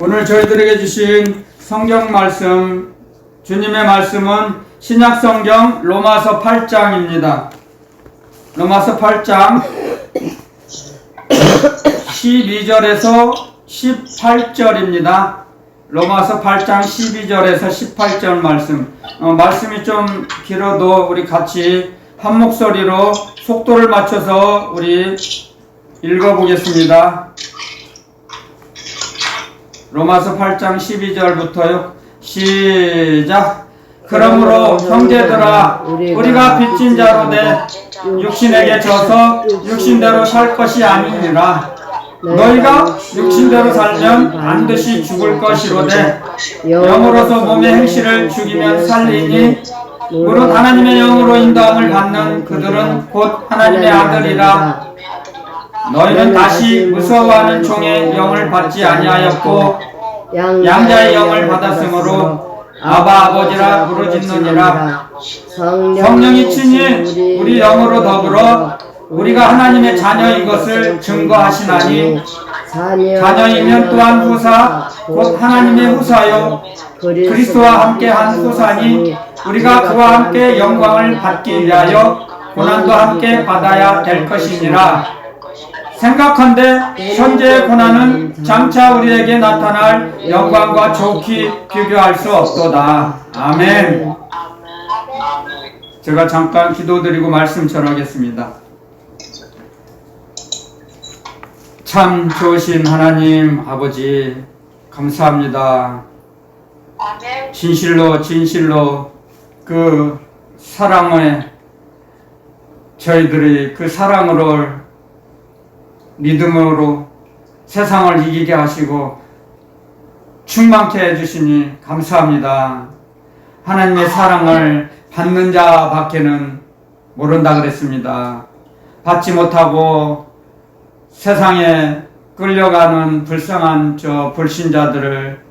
오늘 저희들에게 주신 성경 말씀, 주님의 말씀은 신약 성경 로마서 8장입니다. 로마서 8장 12절에서 18절입니다. 로마서 8장 12절에서 18절 말씀. 말씀이 좀 길어도 우리 같이 한 목소리로 속도를 맞춰서 우리 읽어보겠습니다. 로마서 8장 12절부터요. 시작. 그러므로 형제들아 우리가 빚진 자로 돼 육신에게 져서 육신대로 살 것이 아니니라. 너희가 육신대로 살면 반드시 죽을 것이로되 영으로서 몸의 행실을 죽이면 살리니 무릇 하나님의 영으로 인도함을 받는 그들은 곧 하나님의 아들이라. 너희는 다시 무서워하는 종의 영을 받지 아니하였고 양자의 영을 받았으므로 아바 아버지라 부르짖느니라. 성령이 친히 우리 영으로 더불어 우리가 하나님의 자녀인 것을 증거하시나니 자녀이면 또한 후사 곧 하나님의 후사요 그리스도와 함께한 후사니 우리가 그와 함께 영광을 받기 위하여 고난도 함께 받아야 될 것이니라. 생각한데 현재의 고난은 장차 우리에게 나타날 영광과 좋게 비교할 수 없도다. 아멘. 제가 잠깐 기도드리고 말씀 전하겠습니다. 참 좋으신 하나님 아버지 감사합니다. 진실로 그 사랑에 저희들이 그 사랑으로 믿음으로 세상을 이기게 하시고 충만케 해주시니 감사합니다. 하나님의 사랑을 받는 자밖에는 모른다 그랬습니다. 받지 못하고 세상에 끌려가는 불쌍한 불신자들을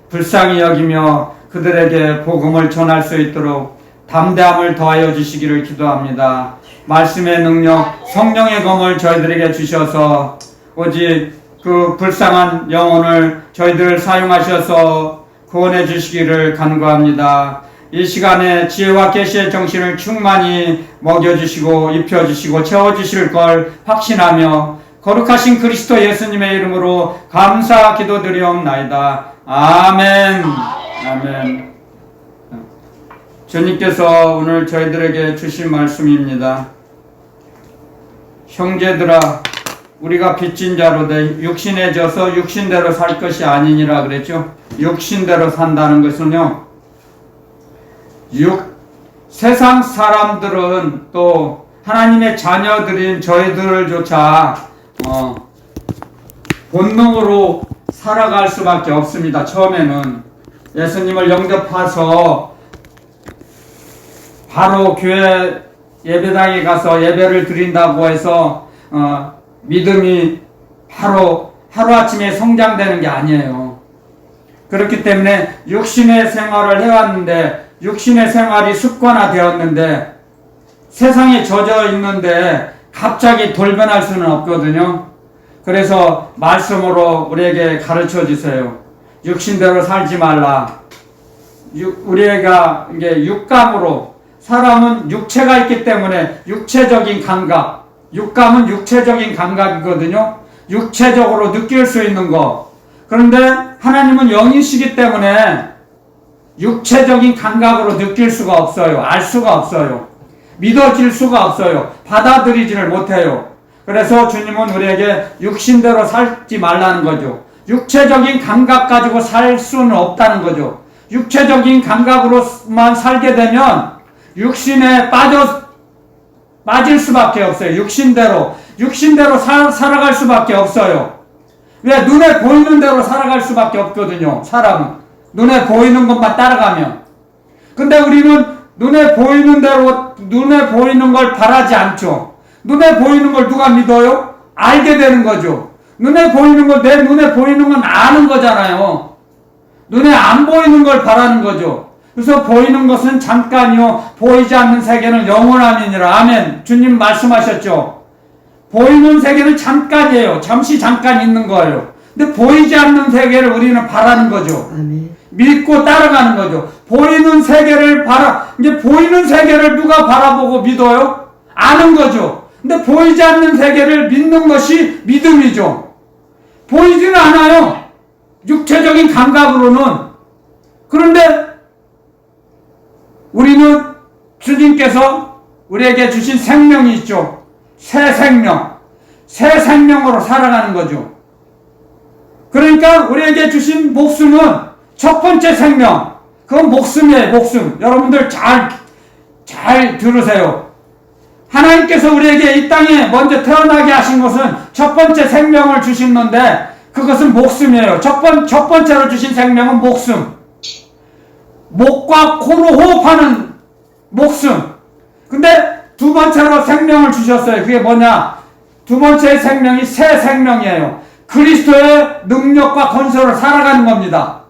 불쌍히 여기며 그들에게 복음을 전할 수 있도록 담대함을 더하여 주시기를 기도합니다. 말씀의 능력, 성령의 검을 저희들에게 주셔서 오직 그 불쌍한 영혼을 저희들 사용하셔서 구원해 주시기를 간구합니다. 이 시간에 지혜와 계시의 정신을 충만히 먹여주시고 입혀주시고 채워주실 걸 확신하며 거룩하신 그리스도 예수님의 이름으로 감사 기도드리옵나이다. 아멘. 아멘. 주님께서 오늘 저희들에게 주신 말씀입니다. 형제들아 우리가 빚진 자로 돼 육신에 져서 육신대로 살 것이 아니니라 그랬죠. 육신대로 산다는 것은요, 세상 사람들은 또 하나님의 자녀들인 저희들조차 본능으로 살아갈 수밖에 없습니다. 처음에는 예수님을 영접해서 바로 교회 예배당에 가서 예배를 드린다고 해서 믿음이 바로 하루아침에 성장되는 게 아니에요. 그렇기 때문에 육신의 생활을 해왔는데 육신의 생활이 습관화되었는데 세상에 젖어 있는데 갑자기 돌변할 수는 없거든요. 그래서 말씀으로 우리에게 가르쳐 주세요. 육신대로 살지 말라. 우리가 이게 육감으로 사람은 육체가 있기 때문에 육체적인 감각, 육감은 육체적인 감각이거든요. 육체적으로 느낄 수 있는 거. 그런데 하나님은 영이시기 때문에 육체적인 감각으로 느낄 수가 없어요. 알 수가 없어요. 믿어질 수가 없어요. 받아들이지를 못해요. 그래서 주님은 우리에게 육신대로 살지 말라는 거죠. 육체적인 감각 가지고 살 수는 없다는 거죠. 육체적인 감각으로만 살게 되면 육신에 빠질 수밖에 없어요. 육신대로 살아갈 수밖에 없어요. 왜? 눈에 보이는 대로 살아갈 수밖에 없거든요. 사람은 눈에 보이는 것만 따라가면. 근데 우리는 눈에 보이는 대로 눈에 보이는 걸 바라지 않죠. 눈에 보이는 걸 누가 믿어요? 알게 되는 거죠. 눈에 보이는 걸, 내 눈에 보이는 건 아는 거잖아요. 눈에 안 보이는 걸 바라는 거죠. 그래서 보이는 것은 잠깐이요 보이지 않는 세계는 영원함이니라. 아멘. 주님 말씀하셨죠. 보이는 세계는 잠깐이에요. 잠시 잠깐 있는 거예요. 근데 보이지 않는 세계를 우리는 바라는 거죠. 아멘. 믿고 따라가는 거죠. 보이는 세계를 이제 보이는 세계를 누가 바라보고 믿어요? 아는 거죠. 근데 보이지 않는 세계를 믿는 것이 믿음이죠. 보이지는 않아요. 육체적인 감각으로는. 그런데 우리는 주님께서 우리에게 주신 생명이 있죠. 새 생명. 새 생명으로 살아가는 거죠. 그러니까 우리에게 주신 목숨은 첫 번째 생명. 그건 목숨이에요, 목숨. 여러분들 잘 들으세요. 하나님께서 우리에게 이 땅에 먼저 태어나게 하신 것은 첫 번째 생명을 주시는데 그것은 목숨이에요. 첫 번째로 주신 생명은 목숨. 목과 코로 호흡하는 목숨. 근데 두 번째로 생명을 주셨어요. 그게 뭐냐? 두 번째 생명이 새 생명이에요. 그리스도의 능력과 건설을 살아가는 겁니다.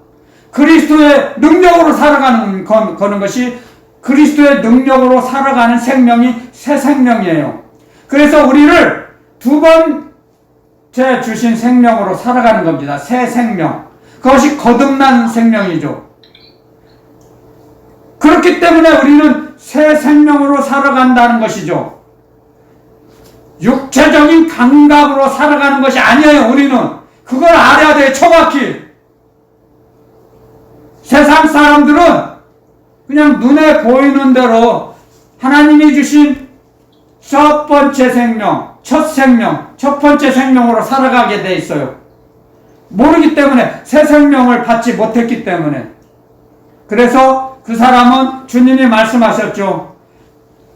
그리스도의 능력으로 살아가는 거는 것이 그리스도의 능력으로 살아가는 생명이 새 생명이에요. 그래서 우리를 두 번째 주신 생명으로 살아가는 겁니다. 새 생명. 그것이 거듭난 생명이죠. 그렇기 때문에 우리는 새 생명으로 살아간다는 것이죠. 육체적인 감각으로 살아가는 것이 아니에요. 우리는 그걸 알아야 돼요. 정확히. 세상 사람들은 그냥 눈에 보이는 대로 하나님이 주신 첫 번째 생명, 첫 번째 생명으로 살아가게 돼 있어요. 모르기 때문에, 새 생명을 받지 못했기 때문에. 그래서 그 사람은 주님이 말씀하셨죠.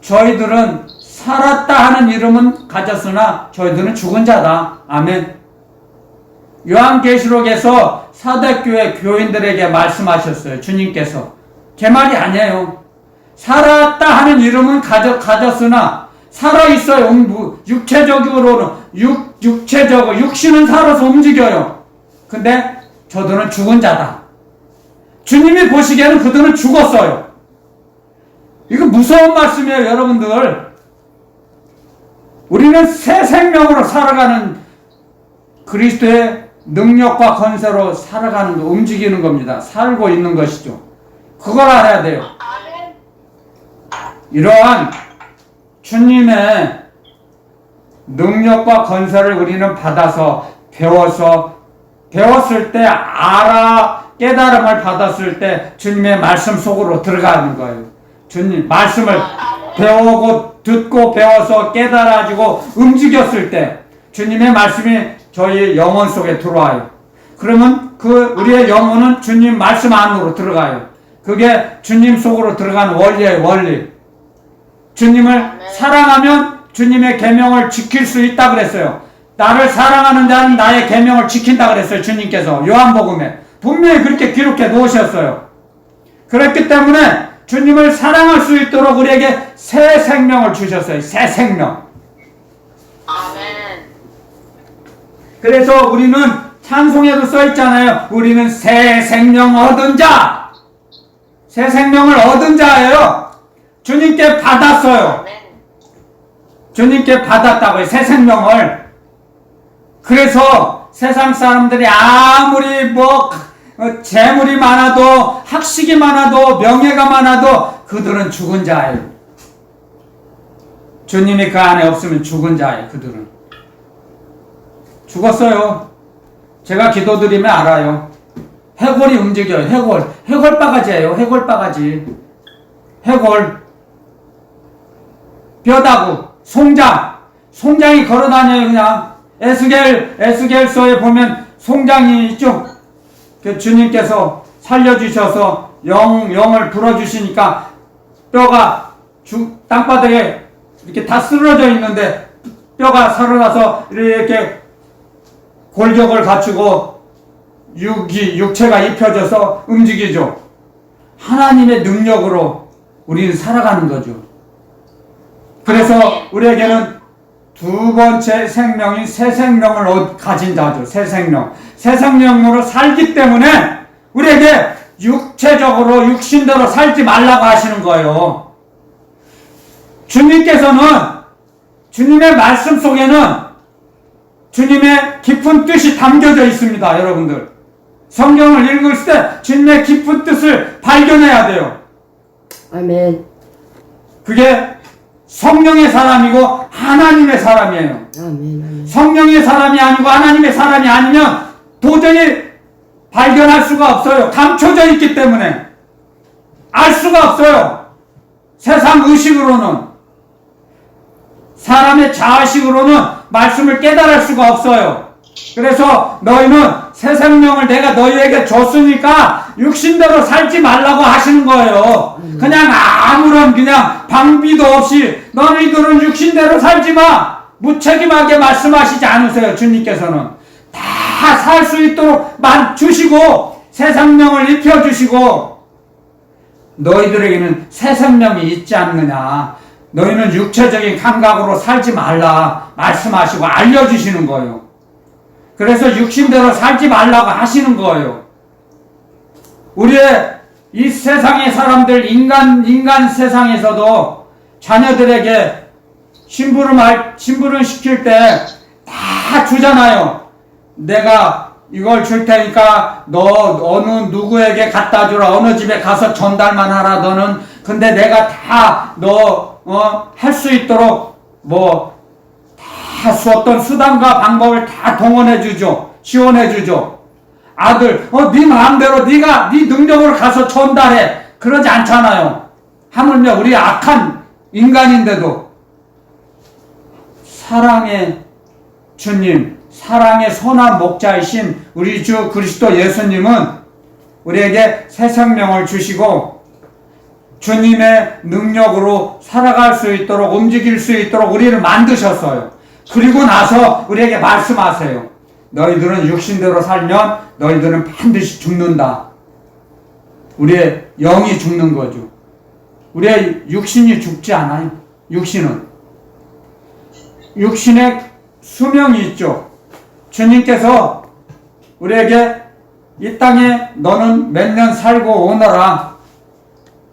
저희들은 살았다 하는 이름은 가졌으나 저희들은 죽은 자다. 아멘. 요한계시록에서 사대교회 교인들에게 말씀하셨어요. 주님께서. 제 말이 아니에요. 살았다 하는 이름은 가졌으나 살아있어요. 육체적으로는 육신은 살아서 움직여요. 근데 저들은 죽은 자다. 주님이 보시기에는 그들은 죽었어요. 이거 무서운 말씀이에요, 여러분들. 우리는 새 생명으로 살아가는 그리스도의 능력과 건설로 살아가는 거, 움직이는 겁니다. 살고 있는 것이죠. 그걸 알아야 돼요. 이러한 주님의 능력과 건설을 우리는 받아서 배웠을 때 깨달음을 받았을 때 주님의 말씀 속으로 들어가는 거예요. 주님 말씀을 배우고 듣고 배워서 깨달아지고 움직였을 때 주님의 말씀이 저희 영혼 속에 들어와요. 그러면 우리의 영혼은 주님 말씀 안으로 들어가요. 그게 주님 속으로 들어가는 원리예요, 원리. 주님을 사랑하면 주님의 계명을 지킬 수 있다 그랬어요. 나를 사랑하는 자는 나의 계명을 지킨다 그랬어요, 주님께서. 요한복음에 분명히 그렇게 기록해 놓으셨어요. 그렇기 때문에 주님을 사랑할 수 있도록 우리에게 새 생명을 주셨어요. 새 생명. 아멘. 그래서 우리는 찬송에도 써 있잖아요. 우리는 새 생명 얻은 자. 새 생명을 얻은 자예요. 주님께 받았어요. 주님께 받았다고요. 새 생명을. 그래서 세상 사람들이 아무리 재물이 많아도 학식이 많아도 명예가 많아도 그들은 죽은 자예요. 주님이 그 안에 없으면 죽은 자예요. 그들은 죽었어요. 제가 기도드리면 알아요. 해골이 움직여요. 해골 바가지예요. 해골 바가지. 해골. 뼈다구. 송장이 걸어다녀요. 그냥 에스겔서에 보면 송장이 있죠. 그 주님께서 살려주셔서 영을 불어주시니까 뼈가 땅바닥에 이렇게 다 쓰러져 있는데 뼈가 살아나서 이렇게 골격을 갖추고 육체가 입혀져서 움직이죠. 하나님의 능력으로 우리는 살아가는 거죠. 그래서 우리에게는 두 번째 생명인 새 생명을 가진 자죠. 새 생명. 새 생명으로 살기 때문에 우리에게 육체적으로 육신대로 살지 말라고 하시는 거예요. 주님께서는 주님의 말씀 속에는 주님의 깊은 뜻이 담겨져 있습니다, 여러분들. 성경을 읽을 때 주님의 깊은 뜻을 발견해야 돼요. 아멘. 그게 성령의 사람이고 하나님의 사람이에요. 아멘. 성령의 사람이 아니고 하나님의 사람이 아니면 도저히 발견할 수가 없어요. 감춰져 있기 때문에 알 수가 없어요. 세상 의식으로는, 사람의 자아식으로는 말씀을 깨달을 수가 없어요. 그래서 너희는 새 생명을 내가 너희에게 줬으니까 육신대로 살지 말라고 하시는 거예요. 그냥 아무런 그냥 방비도 없이 너희들은 육신대로 살지 마, 무책임하게 말씀하시지 않으세요. 주님께서는 다 살 수 있도록 주시고 새 생명을 입혀주시고, 너희들에게는 새 생명이 있지 않느냐, 너희는 육체적인 감각으로 살지 말라 말씀하시고 알려주시는 거예요. 그래서 육신대로 살지 말라고 하시는 거예요. 우리의 이 세상의 사람들, 인간 세상에서도 자녀들에게 심부름 시킬 때 다 주잖아요. 내가 이걸 줄 테니까 너 어느 누구에게 갖다 주라, 어느 집에 가서 전달만 하라, 너는. 근데 내가 다 너 할 수 있도록 다 어떤 수단과 방법을 다 동원해 주죠. 지원해 주죠. 아들, 네 마음대로 네가 네 능력으로 가서 전달해. 그러지 않잖아요. 하물며 우리 악한 인간인데도 사랑의 주님, 사랑의 선한 목자이신 우리 주 그리스도 예수님은 우리에게 새 생명을 주시고 주님의 능력으로 살아갈 수 있도록, 움직일 수 있도록 우리를 만드셨어요. 그리고 나서 우리에게 말씀하세요. 너희들은 육신대로 살면 너희들은 반드시 죽는다. 우리의 영이 죽는 거죠. 우리의 육신이 죽지 않아요. 육신의 수명이 있죠. 주님께서 우리에게 이 땅에 너는 몇 년 살고 오너라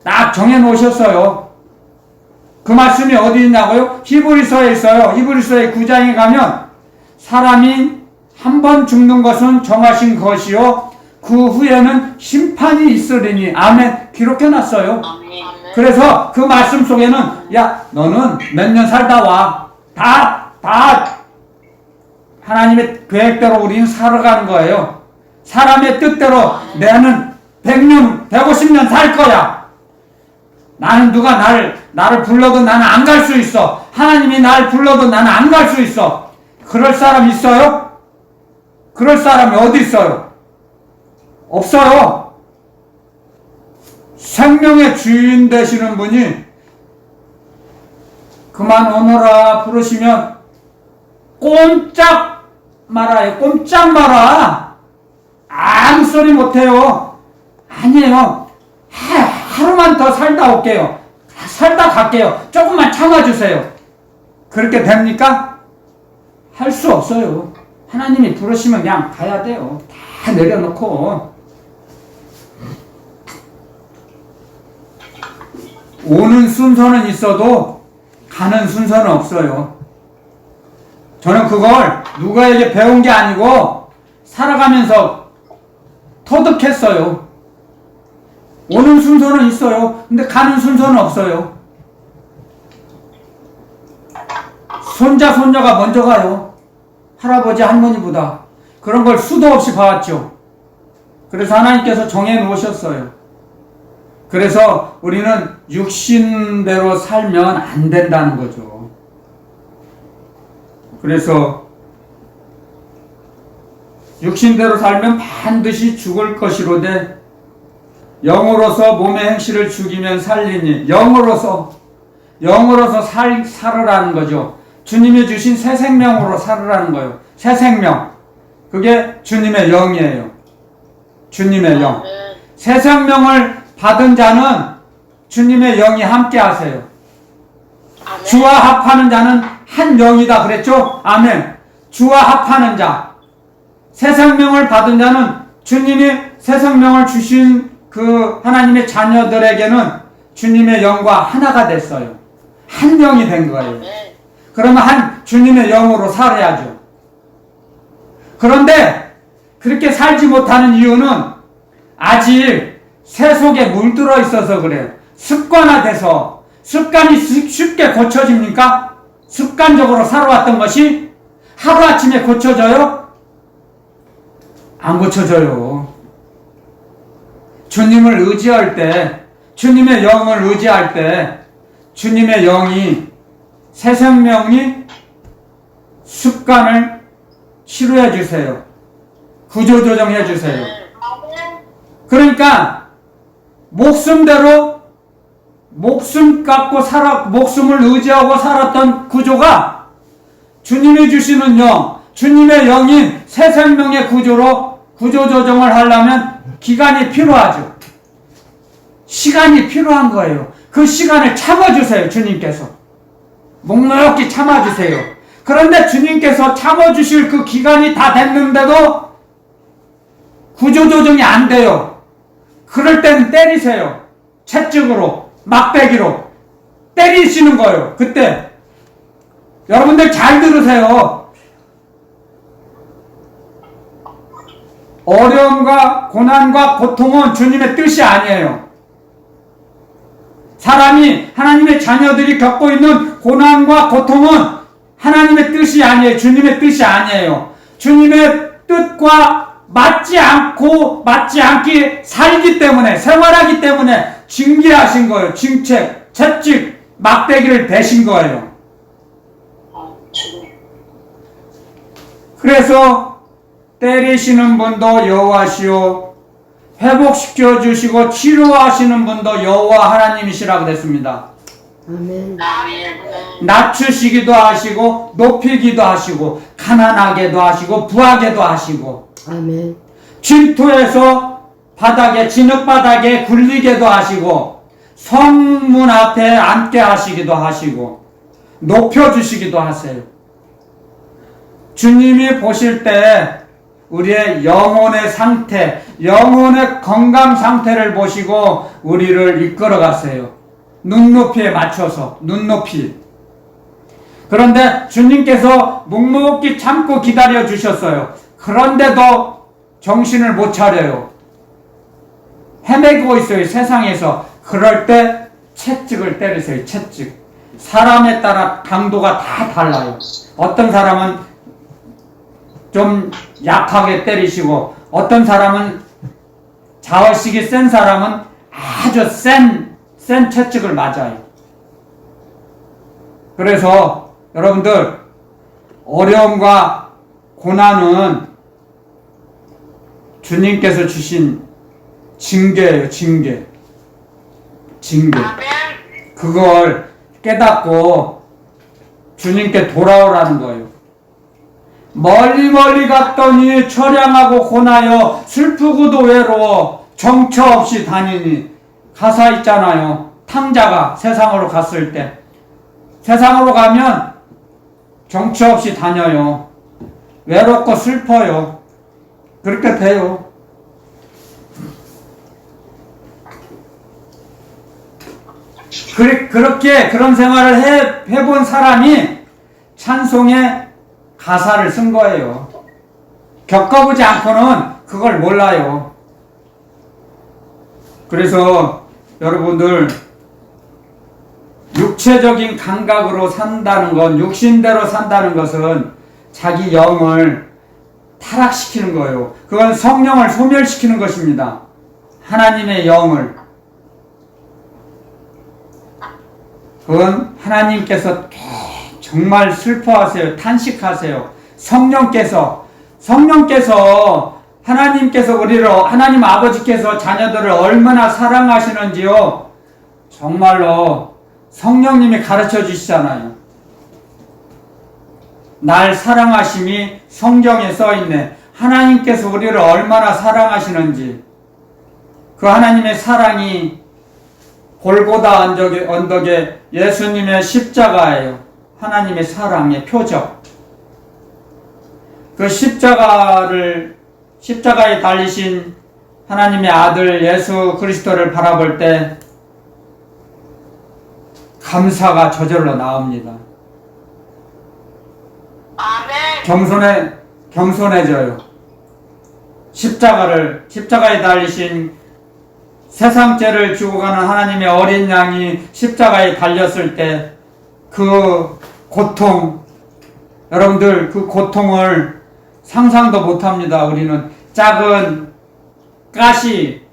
딱 정해놓으셨어요. 그 말씀이 어디 있냐고요? 히브리서에 있어요. 히브리서의 9장에 가면 사람이 한 번 죽는 것은 정하신 것이요 그 후에는 심판이 있으리니. 아멘. 기록해놨어요. 그래서 그 말씀 속에는 야 너는 몇 년 살다 와. 다 하나님의 계획대로 우리는 살아가는 거예요. 사람의 뜻대로 나는 100년 150년 살 거야. 나는 누가 나를 불러도 나는 안 갈 수 있어. 하나님이 날 불러도 나는 안 갈 수 있어. 그럴 사람 있어요? 그럴 사람이 어디 있어요? 없어요. 생명의 주인 되시는 분이 그만 오너라 부르시면 꼼짝 말아요. 꼼짝 말아. 아무 소리 못해요. 아니에요. 하루만 더 살다 올게요. 살다 갈게요. 조금만 참아주세요. 그렇게 됩니까? 할 수 없어요. 하나님이 부르시면 그냥 가야 돼요. 다 내려놓고. 오는 순서는 있어도 가는 순서는 없어요. 저는 그걸 누구에게 배운 게 아니고 살아가면서 터득했어요. 오는 순서는 있어요. 근데 가는 순서는 없어요. 손자, 손녀가 먼저 가요. 할아버지, 할머니보다. 그런 걸 수도 없이 봐왔죠. 그래서 하나님께서 정해 놓으셨어요. 그래서 우리는 육신대로 살면 안 된다는 거죠. 그래서 육신대로 살면 반드시 죽을 것이로되 영으로서 몸의 행실을 죽이면 살리니. 영으로서 살으라는 거죠. 주님이 주신 새 생명으로 살으라는 거예요. 새 생명. 그게 주님의 영이에요. 주님의 영. 새 생명을 받은 자는 주님의 영이 함께 하세요. 주와 합하는 자는 한 영이다 그랬죠? 아멘. 주와 합하는 자. 새 생명을 받은 자는 주님이 새 생명을 주신 그 하나님의 자녀들에게는 주님의 영과 하나가 됐어요. 한 영이 된 거예요. 그러면 한 주님의 영으로 살아야죠. 그런데 그렇게 살지 못하는 이유는 아직 새 속에 물들어 있어서 그래요. 습관화돼서. 습관이 쉽게 고쳐집니까? 습관적으로 살아왔던 것이 하루아침에 고쳐져요? 안 고쳐져요. 주님을 의지할 때, 주님의 영을 의지할 때, 주님의 영이, 새 생명이 습관을 치료해 주세요. 구조조정해 주세요. 그러니까 목숨대로 목숨 갖고 목숨을 의지하고 살았던 구조가 주님이 주시는 영, 주님의 영인 새 생명의 구조로 구조조정을 하려면 기간이 필요하죠. 시간이 필요한 거예요. 그 시간을 참아주세요. 주님께서 묵묵히 참아주세요. 그런데 주님께서 참아주실 그 기간이 다 됐는데도 구조조정이 안 돼요. 그럴 때는 때리세요. 채찍으로, 막대기로 때리시는 거예요. 그때 여러분들 잘 들으세요. 어려움과 고난과 고통은 주님의 뜻이 아니에요. 사람이, 하나님의 자녀들이 겪고 있는 고난과 고통은 하나님의 뜻이 아니에요. 주님의 뜻이 아니에요. 주님의 뜻과 맞지 않기 살기 때문에, 생활하기 때문에 징계하신 거예요. 징책, 채찍, 막대기를 대신 거예요. 그래서 때리시는 분도 여호와시오, 회복시켜 주시고 치료하시는 분도 여호와 하나님이시라고 됐습니다. 아멘. 낮추시기도 하시고 높이기도 하시고 가난하게도 하시고 부하게도 하시고 아멘. 진토에서 바닥에, 진흙바닥에 굴리게도 하시고 성문 앞에 앉게 하시기도 하시고 높여주시기도 하세요. 주님이 보실 때 우리의 영혼의 상태, 영혼의 건강 상태를 보시고 우리를 이끌어 가세요. 눈높이에 맞춰서, 눈높이. 그런데 주님께서 묵묵히 참고 기다려 주셨어요. 그런데도 정신을 못 차려요. 헤매고 있어요, 세상에서. 그럴 때 채찍을 때리세요, 채찍. 사람에 따라 강도가 다 달라요. 어떤 사람은 좀 약하게 때리시고, 어떤 사람은 자의식이 센 사람은 아주 센 채찍을 맞아요. 그래서 여러분들, 어려움과 고난은 주님께서 주신 징계예요, 징계. 그걸 깨닫고 주님께 돌아오라는 거예요. 멀리 갔더니 처량하고 고나여 슬프고도 외로워 정처 없이 다니니. 가사 있잖아요. 탕자가 세상으로 갔을 때 세상으로 가면 정처 없이 다녀요. 외롭고 슬퍼요. 그렇게 돼요. 그렇게 그런 생활을 해본 사람이 찬송의 가사를 쓴 거예요. 겪어보지 않고는 그걸 몰라요. 그래서 여러분들, 육체적인 감각으로 산다는 건, 육신대로 산다는 것은 자기 영을 타락시키는 거예요. 그건 성령을 소멸시키는 것입니다. 하나님의 영을. 그건 하나님께서 정말 슬퍼하세요. 탄식하세요. 성령께서 하나님께서 우리를, 하나님 아버지께서 자녀들을 얼마나 사랑하시는지요. 정말로 성령님이 가르쳐 주시잖아요. 날 사랑하심이 성경에 써있네. 하나님께서 우리를 얼마나 사랑하시는지. 그 하나님의 사랑이 골고다 언덕에 예수님의 십자가예요. 하나님의 사랑의 표적. 그 십자가에 달리신 하나님의 아들 예수 그리스도를 바라볼 때 감사가 저절로 나옵니다. 아멘. 겸손해져요. 십자가에 달리신 세상 죄를 지고 가는 하나님의 어린 양이 십자가에 달렸을 때 그 고통, 여러분들 그 고통을 상상도 못합니다. 우리는 작은 가시,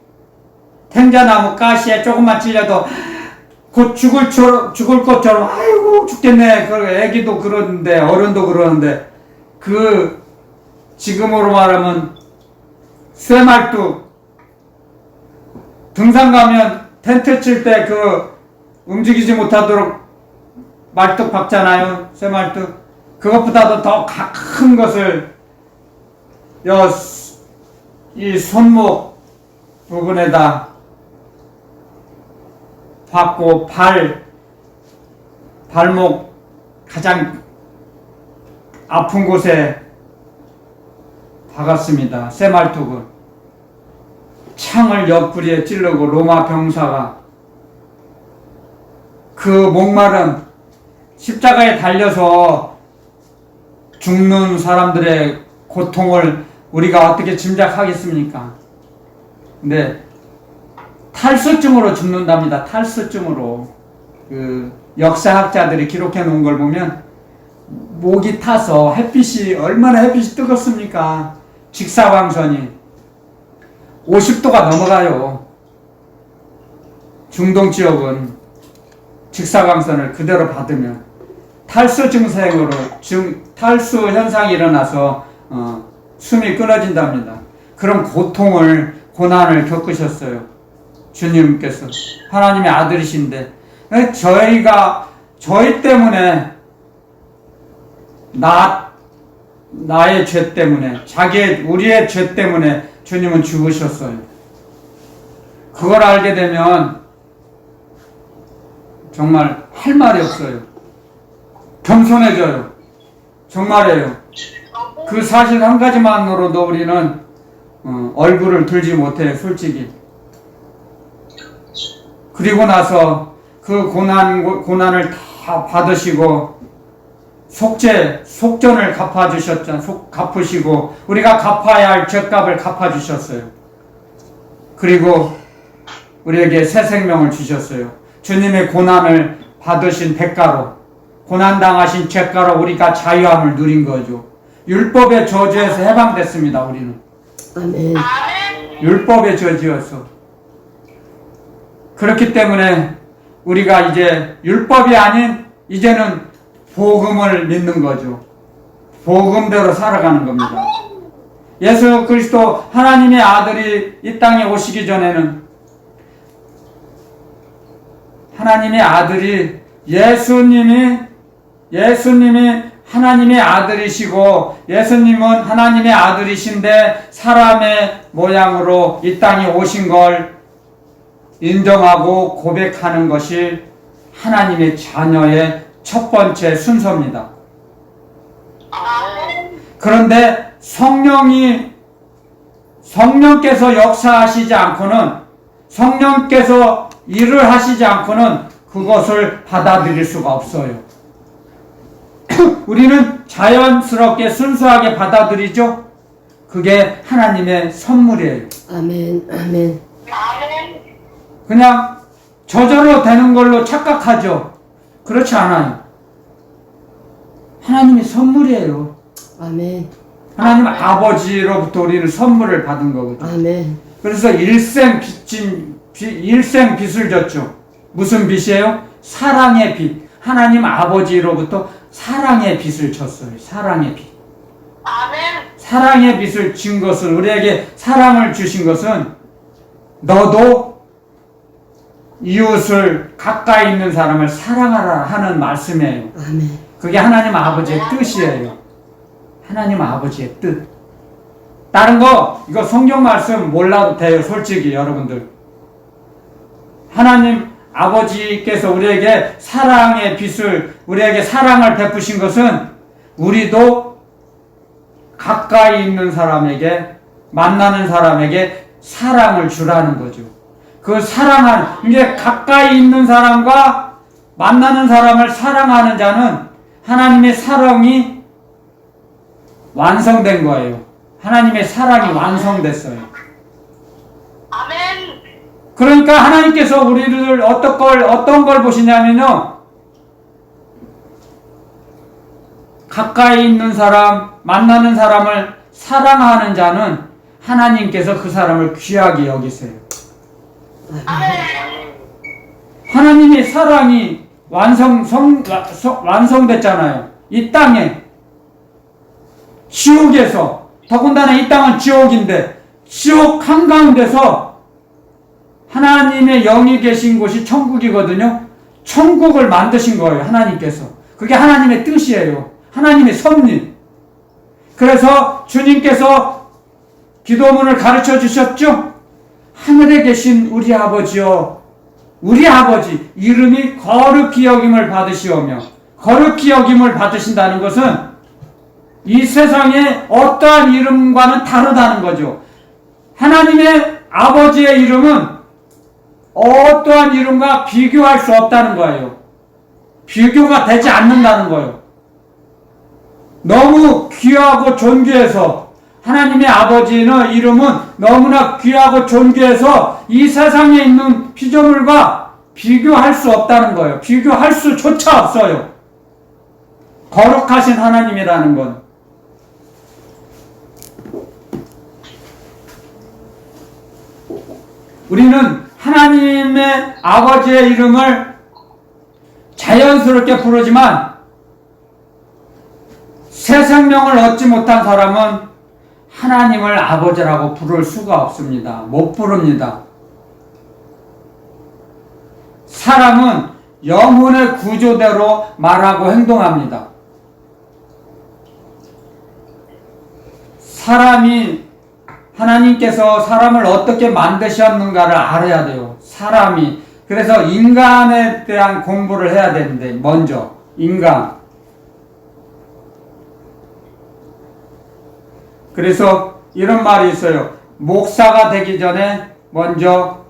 텐자나무 가시에 조금만 찔려도 곧 죽을 것처럼 아이고 죽겠네. 그 애기도 그러는데 어른도 그러는데 그 지금으로 말하면 쇠말뚝 등산 가면 텐트 칠 때 그 움직이지 못하도록 말뚝 박잖아요. 쇠말뚝. 그것보다도 더 큰 것을 이 손목 부분에다 박고 발목 가장 아픈 곳에 박았습니다. 쇠말뚝을. 창을 옆구리에 찌르고 로마 병사가 그 목마른 십자가에 달려서 죽는 사람들의 고통을 우리가 어떻게 짐작하겠습니까? 근데 탈수증으로 죽는답니다. 탈수증으로. 그 역사학자들이 기록해 놓은 걸 보면 목이 타서 얼마나 햇빛이 뜨겁습니까? 직사광선이 50도가 넘어가요. 중동 지역은 직사광선을 그대로 받으면 탈수 증상으로 탈수 현상이 일어나서 숨이 끊어진답니다. 그런 고난을 겪으셨어요. 주님께서 하나님의 아들이신데 저희 때문에 나의 죄 때문에 우리의 죄 때문에 주님은 죽으셨어요. 그걸 알게 되면 정말 할 말이 없어요. 겸손해져요. 정말이에요. 그 사실 한 가지만으로도 우리는 얼굴을 들지 못해요. 솔직히. 그리고 나서 그 고난을 다 받으시고 속전을 갚으시고 우리가 갚아야 할 죄값을 갚아주셨어요. 그리고 우리에게 새 생명을 주셨어요. 주님의 고난을 받으신 대가로, 고난당하신 죄가로 우리가 자유함을 누린 거죠. 율법의 저주에서 해방됐습니다. 우리는. 아멘. 율법의 저주였어. 그렇기 때문에 우리가 이제 율법이 아닌 이제는 복음을 믿는 거죠. 복음대로 살아가는 겁니다. 예수 그리스도 하나님의 아들이 이 땅에 오시기 전에는 하나님의 아들이 예수님이 하나님의 아들이시고 예수님은 하나님의 아들이신데 사람의 모양으로 이 땅에 오신 걸 인정하고 고백하는 것이 하나님의 자녀의 첫 번째 순서입니다. 그런데 성령께서 역사하시지 않고는, 성령께서 일을 하시지 않고는 그것을 받아들일 수가 없어요. 우리는 자연스럽게 순수하게 받아들이죠. 그게 하나님의 선물이에요. 아멘. 아멘. 그냥 저절로 되는 걸로 착각하죠. 그렇지 않아요. 하나님의 선물이에요. 아멘. 하나님 아버지로부터 우리는 선물을 받은 거거든요. 아멘. 그래서 일생 빚을 졌죠. 무슨 빚이에요? 사랑의 빚. 하나님 아버지로부터 사랑의 빚을 졌어요. 사랑의 빚. 사랑의 빚을 진 것은, 우리에게 사랑을 주신 것은 너도 이웃을, 가까이 있는 사람을 사랑하라 하는 말씀이에요. 아멘. 그게 하나님 아버지의 뜻이에요. 하나님 아버지의 뜻. 다른 거 이거 성경 말씀 몰라도 돼요. 솔직히 여러분들. 하나님 아버지께서 우리에게 사랑의 빚을, 우리에게 사랑을 베푸신 것은 우리도 가까이 있는 사람에게, 만나는 사람에게 사랑을 주라는 거죠. 그 이제 가까이 있는 사람과 만나는 사람을 사랑하는 자는 하나님의 사랑이 완성된 거예요. 하나님의 사랑이 완성됐어요. 아멘. 그러니까 하나님께서 우리를 어떤 걸 보시냐면요. 가까이 있는 사람, 만나는 사람을 사랑하는 자는 하나님께서 그 사람을 귀하게 여기세요. 아멘. 하나님의 사랑이 완성됐잖아요. 이 땅에. 지옥에서. 더군다나 이 땅은 지옥인데, 지옥 한가운데서 하나님의 영이 계신 곳이 천국이거든요. 천국을 만드신 거예요. 하나님께서. 그게 하나님의 뜻이에요. 하나님의 섭리. 그래서 주님께서 기도문을 가르쳐 주셨죠? 하늘에 계신 우리 아버지여, 우리 아버지 이름이 거룩히 여김을 받으시오며, 거룩히 여김을 받으신다는 것은 이 세상에 어떠한 이름과는 다르다는 거죠. 하나님의 아버지의 이름은 어떠한 이름과 비교할 수 없다는 거예요. 비교가 되지 않는다는 거예요. 너무 귀하고 존귀해서, 하나님의 아버지의 이름은 너무나 귀하고 존귀해서 이 세상에 있는 피조물과 비교할 수 없다는 거예요. 비교할 수조차 없어요. 거룩하신 하나님이라는 건. 우리는 하나님의 아버지의 이름을 자연스럽게 부르지만 새 생명을 얻지 못한 사람은 하나님을 아버지라고 부를 수가 없습니다. 못 부릅니다. 사람은 영혼의 구조대로 말하고 행동합니다. 하나님께서 사람을 어떻게 만드셨는가를 알아야 돼요. 사람이. 그래서 인간에 대한 공부를 해야 되는데, 먼저, 인간. 그래서 이런 말이 있어요. 목사가 되기 전에 먼저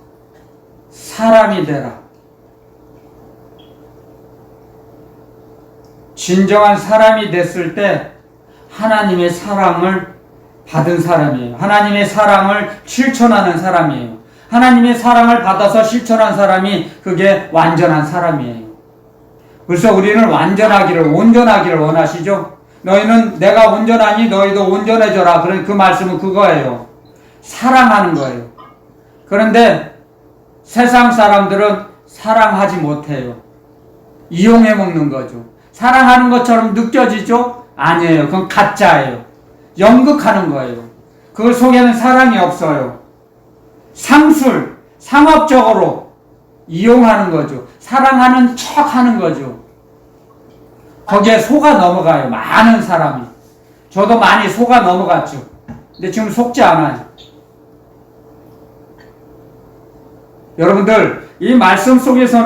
사람이 되라. 진정한 사람이 됐을 때 하나님의 사랑을 받은 사람이에요. 하나님의 사랑을 실천하는 사람이에요. 하나님의 사랑을 받아서 실천한 사람이 그게 완전한 사람이에요. 그래서 우리는 온전하기를 원하시죠? 너희는 내가 온전하니 너희도 온전해져라. 그 말씀은 그거예요. 사랑하는 거예요. 그런데 세상 사람들은 사랑하지 못해요. 이용해 먹는 거죠. 사랑하는 것처럼 느껴지죠? 아니에요. 그건 가짜예요. 연극하는 거예요. 그 속에는 사랑이 없어요. 상업적으로 이용하는 거죠. 사랑하는 척 하는 거죠. 거기에 속아 넘어가요. 많은 사람이. 저도 많이 속아 넘어갔죠. 근데 지금 속지 않아요. 여러분들, 이 말씀 속에서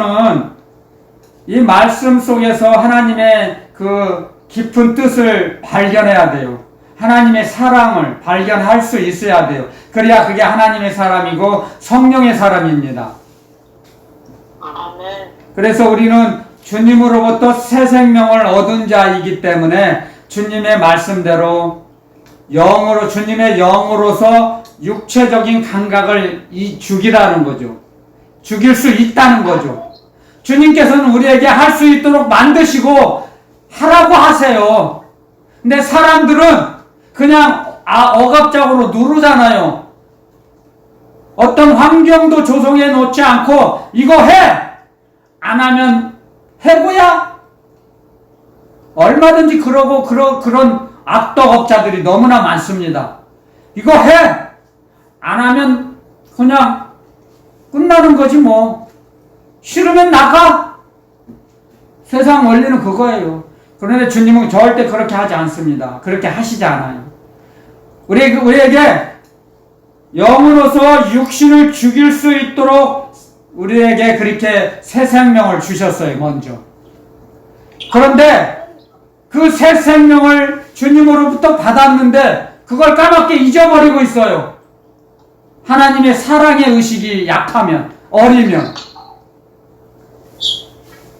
하나님의 그 깊은 뜻을 발견해야 돼요. 하나님의 사랑을 발견할 수 있어야 돼요. 그래야 그게 하나님의 사람이고 성령의 사람입니다. 아멘. 그래서 우리는 주님으로부터 새 생명을 얻은 자이기 때문에 주님의 말씀대로 주님의 영으로서 육체적인 감각을 죽이라는 거죠. 죽일 수 있다는 거죠. 주님께서는 우리에게 할 수 있도록 만드시고 하라고 하세요. 근데 사람들은 그냥 억압적으로 누르잖아요. 어떤 환경도 조성해 놓지 않고 이거 해! 안 하면 해고야? 얼마든지 그러고 그런 악덕업자들이 너무나 많습니다. 이거 해! 안 하면 그냥 끝나는 거지 뭐. 싫으면 나가! 세상 원리는 그거예요. 그런데 주님은 절대 그렇게 하지 않습니다. 그렇게 하시지 않아요. 우리에게 영으로서 육신을 죽일 수 있도록 우리에게 그렇게 새 생명을 주셨어요, 먼저. 그런데 그 새 생명을 주님으로부터 받았는데 그걸 까맣게 잊어버리고 있어요. 하나님의 사랑의 의식이 약하면, 어리면.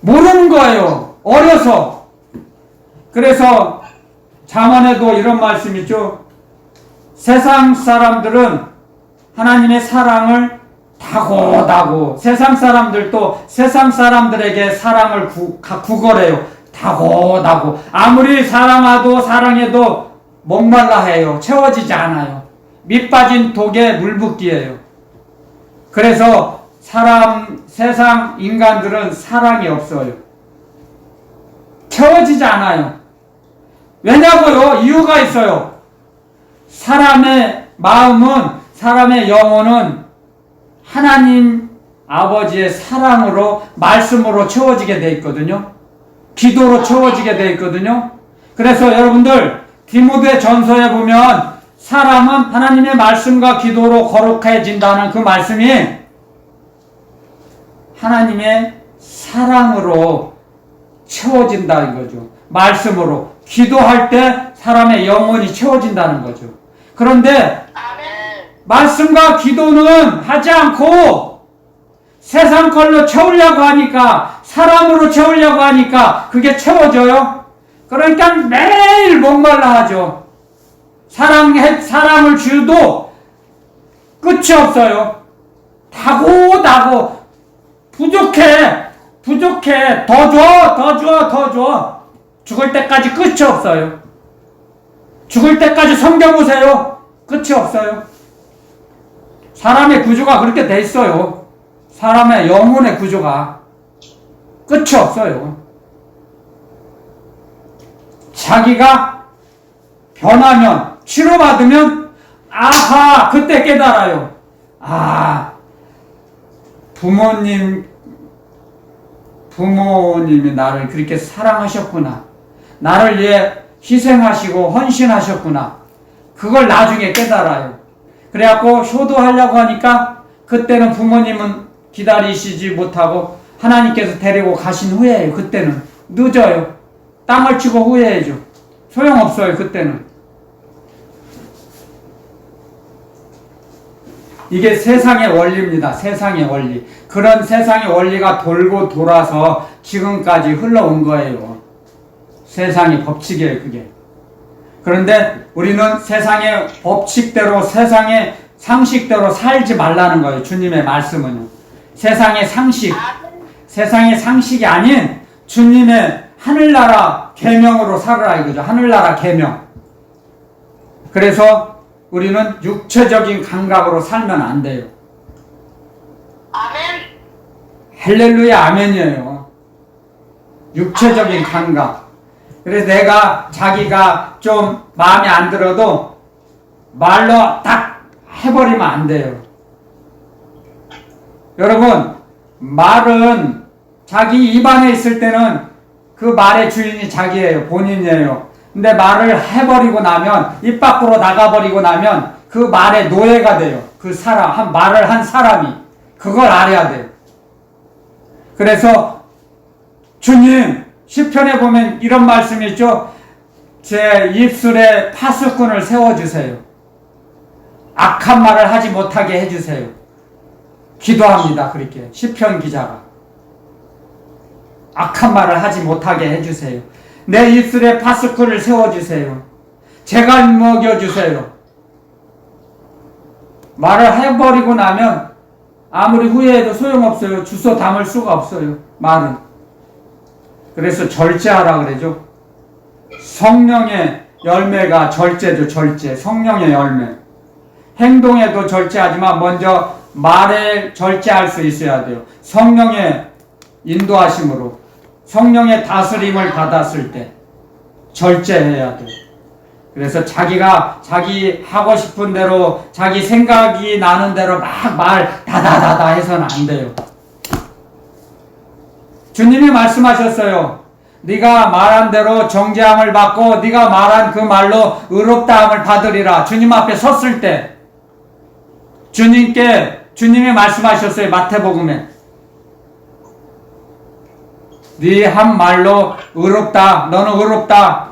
모르는 거예요. 어려서. 그래서 잠언에도 이런 말씀 있죠. 세상 사람들은 하나님의 사랑을 다고다고, 세상 사람들도 세상 사람들에게 사랑을 구걸해요. 다고다고. 아무리 사랑해도 목말라 해요. 채워지지 않아요. 밑 빠진 독에 물 붓기예요. 그래서 세상 인간들은 사랑이 없어요. 채워지지 않아요. 왜냐고요? 이유가 있어요. 사람의 마음은, 사람의 영혼은 하나님 아버지의 사랑으로, 말씀으로 채워지게 돼 있거든요. 기도로 채워지게 돼 있거든요. 그래서 여러분들 디모데 전서에 보면 사람은 하나님의 말씀과 기도로 거룩해진다는 그 말씀이 하나님의 사랑으로 채워진다 이거죠. 말씀으로 기도할 때 사람의 영혼이 채워진다는 거죠. 그런데 말씀과 기도는 하지 않고 세상 걸로 채우려고 하니까, 사람으로 채우려고 하니까 그게 채워져요. 그러니까 매일 목말라 하죠. 사랑을 주도 끝이 없어요. 다고 부족해, 더 줘. 죽을 때까지 끝이 없어요. 죽을 때까지 섬겨보세요. 끝이 없어요. 사람의 구조가 그렇게 돼 있어요. 사람의 영혼의 구조가 끝이 없어요. 자기가 변하면, 치료받으면, 아하, 그때 깨달아요. 아, 부모님이 나를 그렇게 사랑하셨구나. 나를 위해 희생하시고 헌신하셨구나. 그걸 나중에 깨달아요. 그래갖고 효도하려고 하니까 그때는 부모님은 기다리시지 못하고 하나님께서 데리고 가신 후에예요. 그때는 늦어요. 땅을 치고 후회해죠. 소용없어요. 그때는. 이게 세상의 원리입니다. 세상의 원리. 그런 세상의 원리가 돌고 돌아서 지금까지 흘러온 거예요. 세상의 법칙이에요. 그게. 그런데 우리는 세상의 법칙대로, 세상의 상식대로 살지 말라는 거예요. 주님의 말씀은요. 세상의 상식이 아닌 주님의 하늘나라 계명으로 살아라 이거죠. 하늘나라 계명. 그래서 우리는 육체적인 감각으로 살면 안 돼요. 아멘. 할렐루야, 아멘이에요. 육체적인 감각. 그래서 자기가 좀 마음에 안 들어도 말로 딱 해버리면 안 돼요. 여러분, 말은 자기 입안에 있을 때는 그 말의 주인이 자기예요. 본인이에요. 근데 말을 해버리고 나면, 입 밖으로 나가버리고 나면 그 말의 노예가 돼요. 그 사람, 말을 한 사람이. 그걸 알아야 돼요. 그래서 주님, 시편에 보면 이런 말씀이 있죠. 제 입술에 파수꾼을 세워주세요. 악한 말을 하지 못하게 해주세요. 기도합니다. 그렇게 시편 기자가. 악한 말을 하지 못하게 해주세요. 내 입술에 파수꾼을 세워주세요. 제가 먹여주세요. 말을 해버리고 나면 아무리 후회해도 소용없어요. 주워 담을 수가 없어요. 말은. 그래서 절제하라 그러죠. 성령의 열매가 절제죠. 절제. 성령의 열매. 행동에도 절제하지만 먼저 말에 절제할 수 있어야 돼요. 성령의 인도하심으로, 성령의 다스림을 받았을 때 절제해야 돼요. 그래서 자기 하고 싶은 대로, 자기 생각이 나는 대로 막 말 다다다다 해서는 안 돼요. 주님이 말씀하셨어요. 네가 말한 대로 정죄함을 받고 네가 말한 그 말로 의롭다함을 받으리라. 주님 앞에 섰을 때 주님이 말씀하셨어요. 마태복음에 네 한 말로 의롭다. 너는 의롭다.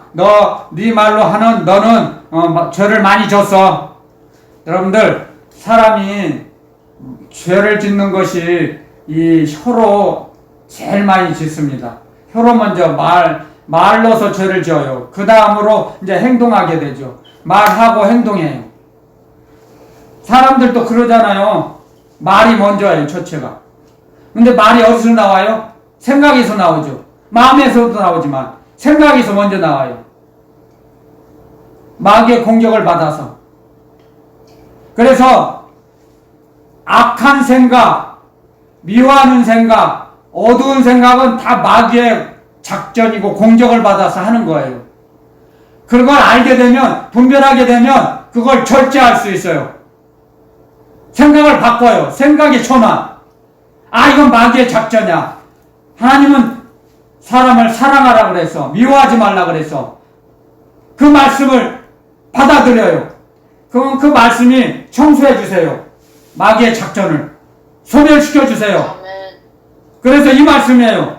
네 말로 하는 너는 죄를 많이 졌어. 여러분들, 사람이 죄를 짓는 것이 이 혀로 제일 많이 짓습니다. 혀로 먼저 말로서 죄를 지어요. 그 다음으로 이제 행동하게 되죠. 말하고 행동해요. 사람들도 그러잖아요. 말이 먼저예요, 첫째가. 근데 말이 어디서 나와요? 생각에서 나오죠. 마음에서도 나오지만 생각에서 먼저 나와요. 마귀의 공격을 받아서. 그래서 악한 생각, 미워하는 생각, 어두운 생각은 다 마귀의 작전이고 공격을 받아서 하는 거예요. 그걸 알게 되면, 분별하게 되면 그걸 절제할 수 있어요. 생각을 바꿔요. 생각의 전환. 아, 이건 마귀의 작전이야. 하나님은 사람을 사랑하라 그래서, 미워하지 말라 그래서 그 말씀을 받아들여요. 그럼 그 말씀이 청소해 주세요. 마귀의 작전을 소멸시켜 주세요. 아멘. 그래서 이 말씀이에요.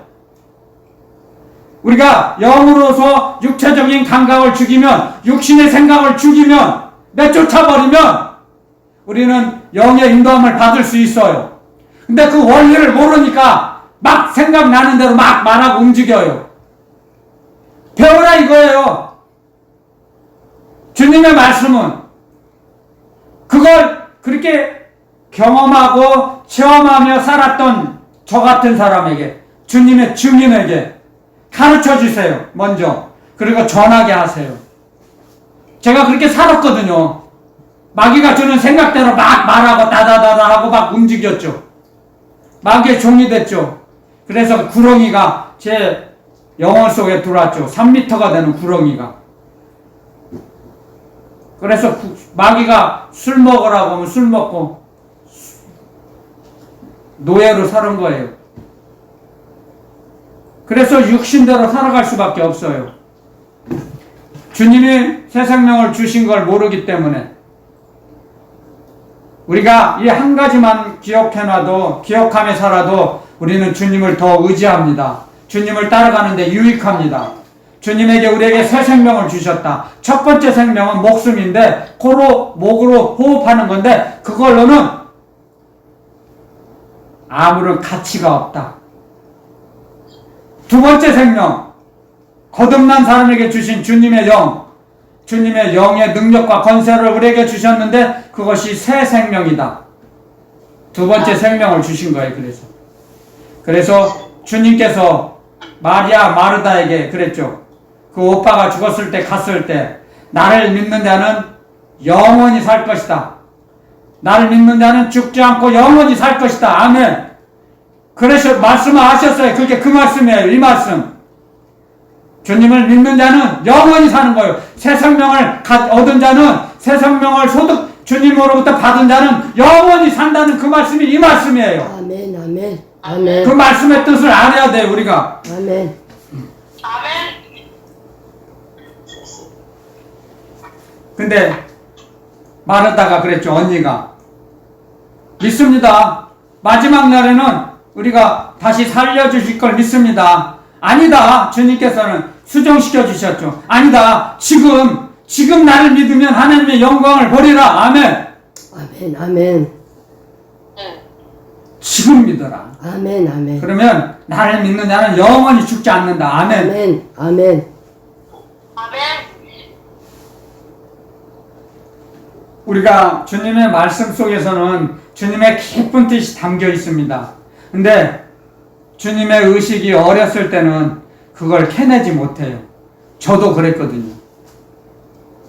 우리가 영으로서 육체적인 감각을 죽이면, 육신의 생각을 죽이면, 내쫓아버리면 우리는 영의 인도함을 받을 수 있어요. 근데 그 원리를 모르니까 막 생각나는 대로 막 말하고 움직여요. 배우라 이거예요. 주님의 말씀은 그걸 그렇게 경험하고 체험하며 살았던 저 같은 사람에게, 주님의 증인에게 가르쳐 주세요. 먼저. 그리고 전하게 하세요. 제가 그렇게 살았거든요. 마귀가 주는 생각대로 막 말하고 다다다다 하고 막 움직였죠. 마귀의 종이 됐죠. 그래서 구렁이가 제 영혼 속에 들어왔죠. 3m가 되는 구렁이가. 그래서 마귀가 술 먹으라고 하면 술 먹고 노예로 사는 거예요. 그래서 육신대로 살아갈 수밖에 없어요. 주님이 새 생명을 주신 걸 모르기 때문에 우리가 이 한 가지만 기억해놔도, 기억하며 살아도 우리는 주님을 더 의지합니다. 주님을 따라가는데 유익합니다. 주님에게 우리에게 새 생명을 주셨다. 첫 번째 생명은 목숨인데 코로, 목으로 호흡하는 건데 그걸로는 아무런 가치가 없다. 두 번째 생명, 거듭난 사람에게 주신 주님의 영, 주님의 영의 능력과 권세를 우리에게 주셨는데 그것이 새 생명이다. 두 번째 생명을 주신 거예요. 그래서 주님께서 마리아 마르다에게 그랬죠. 그 오빠가 죽었을 때, 갔을 때 나를 믿는 자는 영원히 살 것이다. 나를 믿는 자는 죽지 않고 영원히 살 것이다. 아멘. 그래서 말씀을 하셨어요. 그게 그 말씀이에요. 이 말씀. 주님을 믿는 자는 영원히 사는 거예요. 새 생명을 얻은 자는, 새 생명을 주님으로부터 받은 자는 영원히 산다는 그 말씀이 이 말씀이에요. 아멘, 아멘, 아멘. 그 말씀의 뜻을 알아야 돼요, 우리가. 아멘. 아멘. 근데 마르다가 그랬죠. 언니가 믿습니다. 마지막 날에는 우리가 다시 살려주실 걸 믿습니다. 아니다. 주님께서는 수정시켜 주셨죠. 아니다. 지금 나를 믿으면 하나님의 영광을 보리라. 아멘. 아멘, 아멘. 지금 믿어라. 아멘, 아멘. 그러면 나를 믿는 자는 영원히 죽지 않는다. 아멘. 아멘, 아멘. 아멘. 우리가 주님의 말씀 속에서는 주님의 깊은 뜻이 담겨 있습니다. 근데 주님의 의식이 어렸을 때는 그걸 캐내지 못해요. 저도 그랬거든요.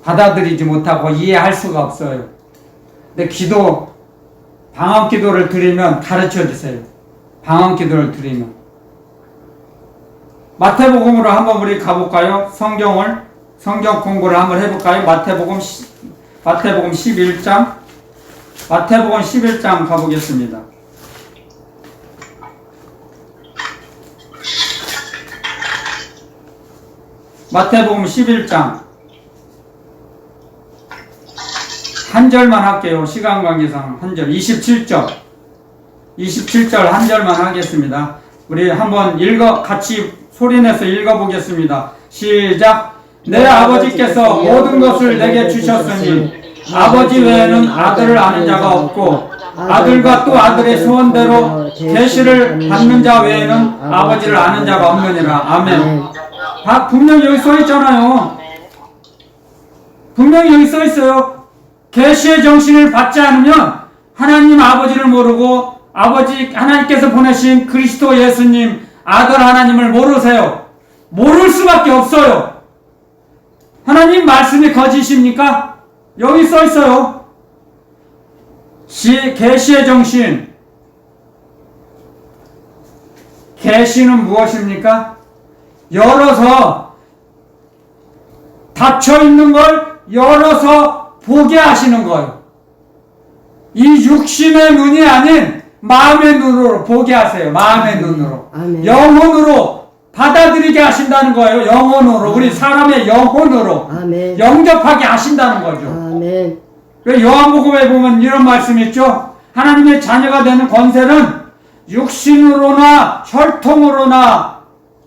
받아들이지 못하고 이해할 수가 없어요. 근데 방언 기도를 드리면 가르쳐 주세요. 방언 기도를 드리면. 마태복음으로 한번 우리 가볼까요? 성경 공부를 한번 해볼까요? 마태복음 11장. 마태복음 11장 가보겠습니다. 마태복음 11장 한 절만 할게요. 시간 관계상 한 절. 27절 한 절만 하겠습니다. 우리 한번 같이 소리내서 읽어보겠습니다. 시작. 내 아버지께서 모든 것을 내게 주셨으니 아버지 외에는 아들을 아는 자가 없고 아들과 또 아들의 소원대로 계시를 받는 자 외에는 아버지를 아는 자가 없느니라. 아멘. 분명히 여기 써 있잖아요. 아멘. 분명히 여기 써 있어요. 계시의 정신을 받지 않으면 하나님 아버지를 모르고 아버지 하나님께서 보내신 그리스도 예수님 아들 하나님을 모르세요. 모를 수밖에 없어요. 하나님 말씀이 거짓입니까? 여기 써 있어요. 계시의 정신. 계시는 무엇입니까? 열어서 닫혀 있는 걸 열어서 보게 하시는 거예요. 이 육신의 눈이 아닌 마음의 눈으로 보게 하세요. 마음의 눈으로. 아멘. 영혼으로 받아들이게 하신다는 거예요. 영혼으로. 우리 사람의 영혼으로. 아멘. 영접하게 하신다는 거죠. 아멘. 그 요한복음에 보면 이런 말씀이 있죠. 하나님의 자녀가 되는 권세는 육신으로나 혈통으로나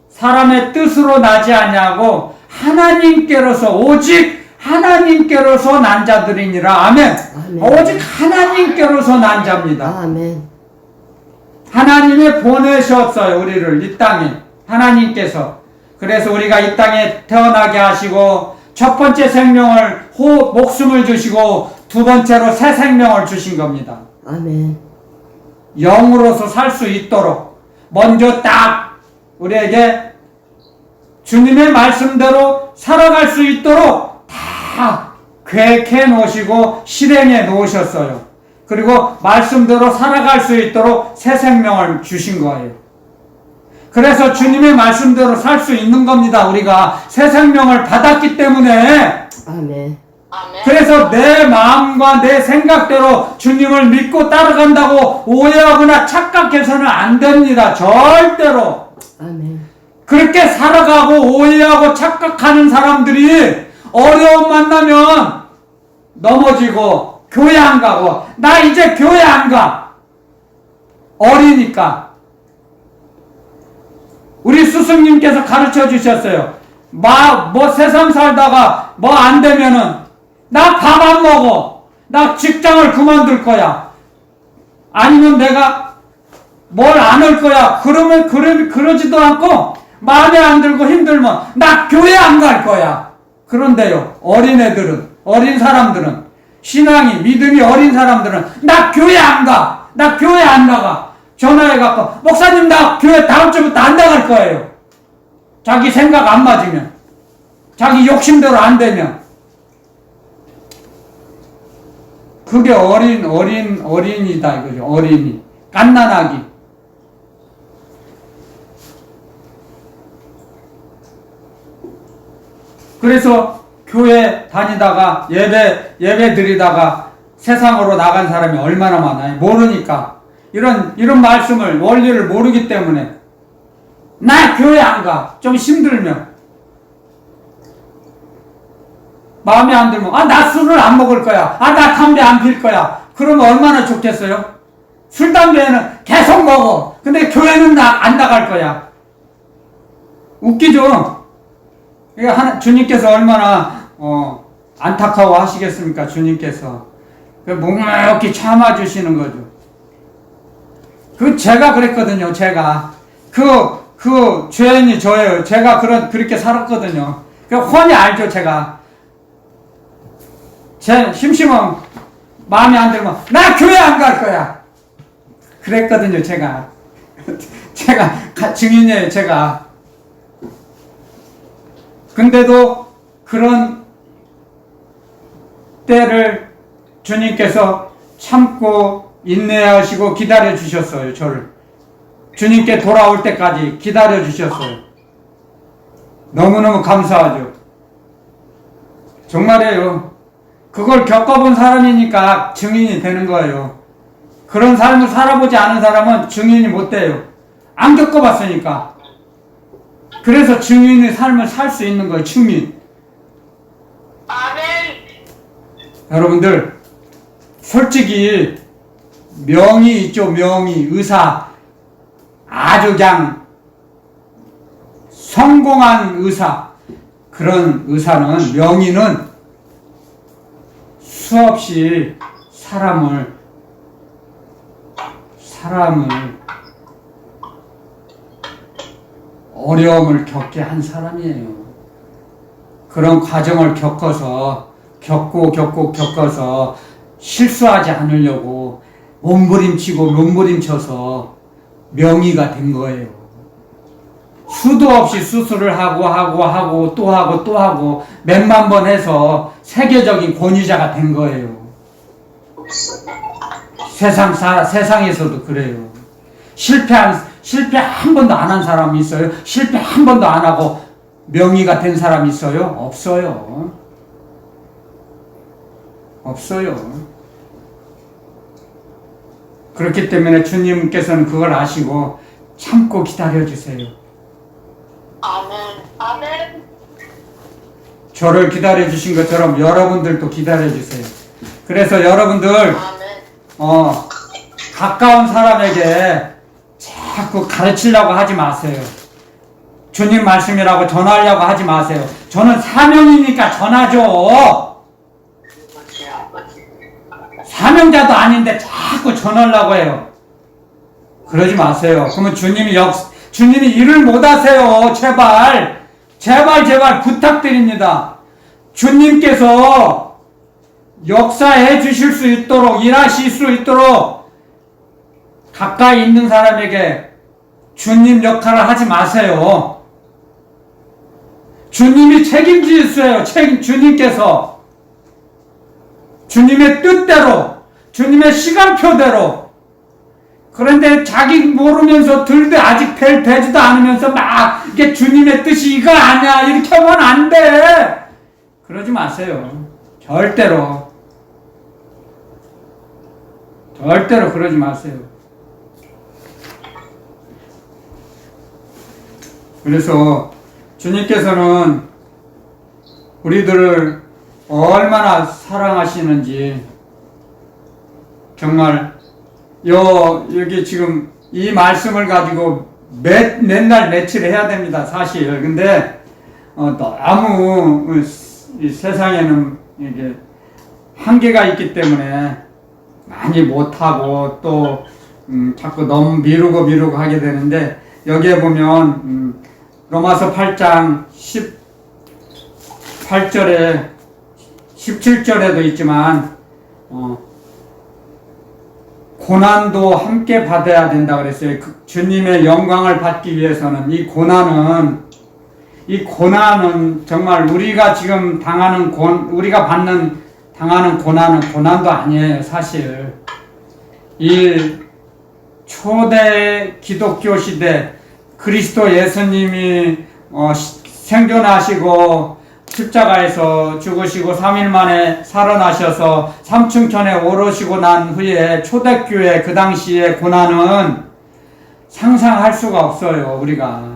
사람의 뜻으로 나지 아니하고 하나님께로서 오직 하나님께로서 난 자들이니라. 아멘. 아멘. 오직 하나님께로서 난 자입니다. 아멘. 하나님이 보내셨어요. 우리를 이 땅에. 하나님께서. 그래서 우리가 이 땅에 태어나게 하시고 첫 번째 생명을 목숨을 주시고 두 번째로 새 생명을 주신 겁니다. 아멘. 영으로서 살 수 있도록 먼저 딱 우리에게 주님의 말씀대로 살아갈 수 있도록 다 계획해 놓으시고 실행해 놓으셨어요. 그리고 말씀대로 살아갈 수 있도록 새 생명을 주신 거예요. 그래서 주님의 말씀대로 살 수 있는 겁니다. 우리가 새 생명을 받았기 때문에. 아멘. 아멘. 그래서 내 마음과 내 생각대로 주님을 믿고 따라간다고 오해하거나 착각해서는 안 됩니다. 절대로. 아멘. 그렇게 살아가고 오해하고 착각하는 사람들이 어려움 만나면 넘어지고 교회 안 가고 나 이제 교회 안 가. 어리니까. 우리 스승님께서 가르쳐 주셨어요. 세상 살다가 뭐 안 되면은 나 밥 안 먹어. 나 직장을 그만둘 거야. 아니면 내가 뭘 안 할 거야. 그러지도 않고 마음에 안 들고 힘들면 나 교회 안 갈 거야. 그런데요, 어린 사람들은 신앙이 믿음이 어린 사람들은 나 교회 안 가. 나 교회 안 나가. 전화해갖고 목사님 나 교회 다음 주부터 안 나갈 거예요. 자기 생각 안 맞으면, 자기 욕심대로 안 되면. 그게 어린이다 이거죠. 어린이. 갓난아기. 그래서 교회 다니다가 예배 드리다가 세상으로 나간 사람이 얼마나 많아요. 모르니까. 이런 말씀을, 원리를 모르기 때문에. 나 교회 안 가. 좀 힘들면. 마음에 안 들면, 나 술을 안 먹을 거야. 나 담배 안 필 거야. 그러면 얼마나 좋겠어요? 술, 담배는 계속 먹어. 근데 교회는 안 나갈 거야. 웃기죠? 주님께서 얼마나, 안타까워 하시겠습니까? 주님께서. 묵묵히 참아주시는 거죠. 제가 그랬거든요, 제가. 죄인이 저예요. 제가 그렇게 살았거든요. 훤히 알죠, 제가. 심심하면, 마음에 안 들면, 나 교회 안 갈 거야! 그랬거든요, 제가. 제가, 증인이에요, 제가. 근데도 그런 때를 주님께서 참고 인내하시고 기다려 주셨어요, 저를. 주님께 돌아올 때까지 기다려 주셨어요. 너무너무 감사하죠. 정말이에요. 그걸 겪어본 사람이니까 증인이 되는 거예요. 그런 삶을 살아보지 않은 사람은 증인이 못 돼요. 안 겪어봤으니까. 그래서 증인의 삶을 살 수 있는 거예요, 증인. 아멘. 여러분들, 솔직히 명의 있죠, 명의. 의사. 아주 그냥 성공한 의사. 그런 의사는, 명의는 수없이 사람을 어려움을 겪게 한 사람이에요. 그런 과정을 겪어서 실수하지 않으려고 몸부림쳐서 명의가 된 거예요. 수도 없이 수술을 하고 또 하고 몇만 번 해서 세계적인 권위자가 된 거예요. 세상에서도 그래요. 실패 한 번도 안 한 사람이 있어요? 실패 한 번도 안 하고 명의가 된 사람이 있어요? 없어요. 그렇기 때문에 주님께서는 그걸 아시고 참고 기다려주세요. 아멘. 저를 기다려주신 것처럼 여러분들도 기다려주세요. 그래서 여러분들 아멘. 가까운 사람에게 자꾸 가르치려고 하지 마세요. 주님 말씀이라고 전하려고 하지 마세요. 저는 사명이니까 전하죠. 사명자도 아닌데 자꾸 전하려고 해요. 그러지 마세요. 그러면 주님이 일을 못 하세요. 제발 부탁드립니다. 주님께서 역사해 주실 수 있도록, 일하실 수 있도록 가까이 있는 사람에게 주님 역할을 하지 마세요. 주님이 책임지세요. 주님께서 주님의 뜻대로, 주님의 시간표대로. 그런데 자기 모르면서 아직 되지도 않으면서 막 이게 주님의 뜻이 이거 아니야 이렇게 하면 안 돼. 그러지 마세요. 절대로 그러지 마세요. 그래서 주님께서는 우리들을 얼마나 사랑하시는지 정말 여기 지금 이 말씀을 가지고 맨날 며칠 해야 됩니다, 사실. 근데 너무 이 세상에는 이게 한계가 있기 때문에 많이 못하고 또 자꾸 너무 미루고 하게 되는데, 여기에 보면 로마서 8장 18절에 17절에도 있지만 고난도 함께 받아야 된다 그랬어요. 주님의 영광을 받기 위해서는 이 고난은 정말 우리가 지금 당하는 우리가 당하는 고난도 아니에요, 사실. 이 초대 기독교 시대 그리스도 예수님이 생존하시고 십자가에서 죽으시고 3일 만에 살아나셔서 삼층천에 오르시고 난 후에 초대교회 그 당시의 고난은 상상할 수가 없어요, 우리가.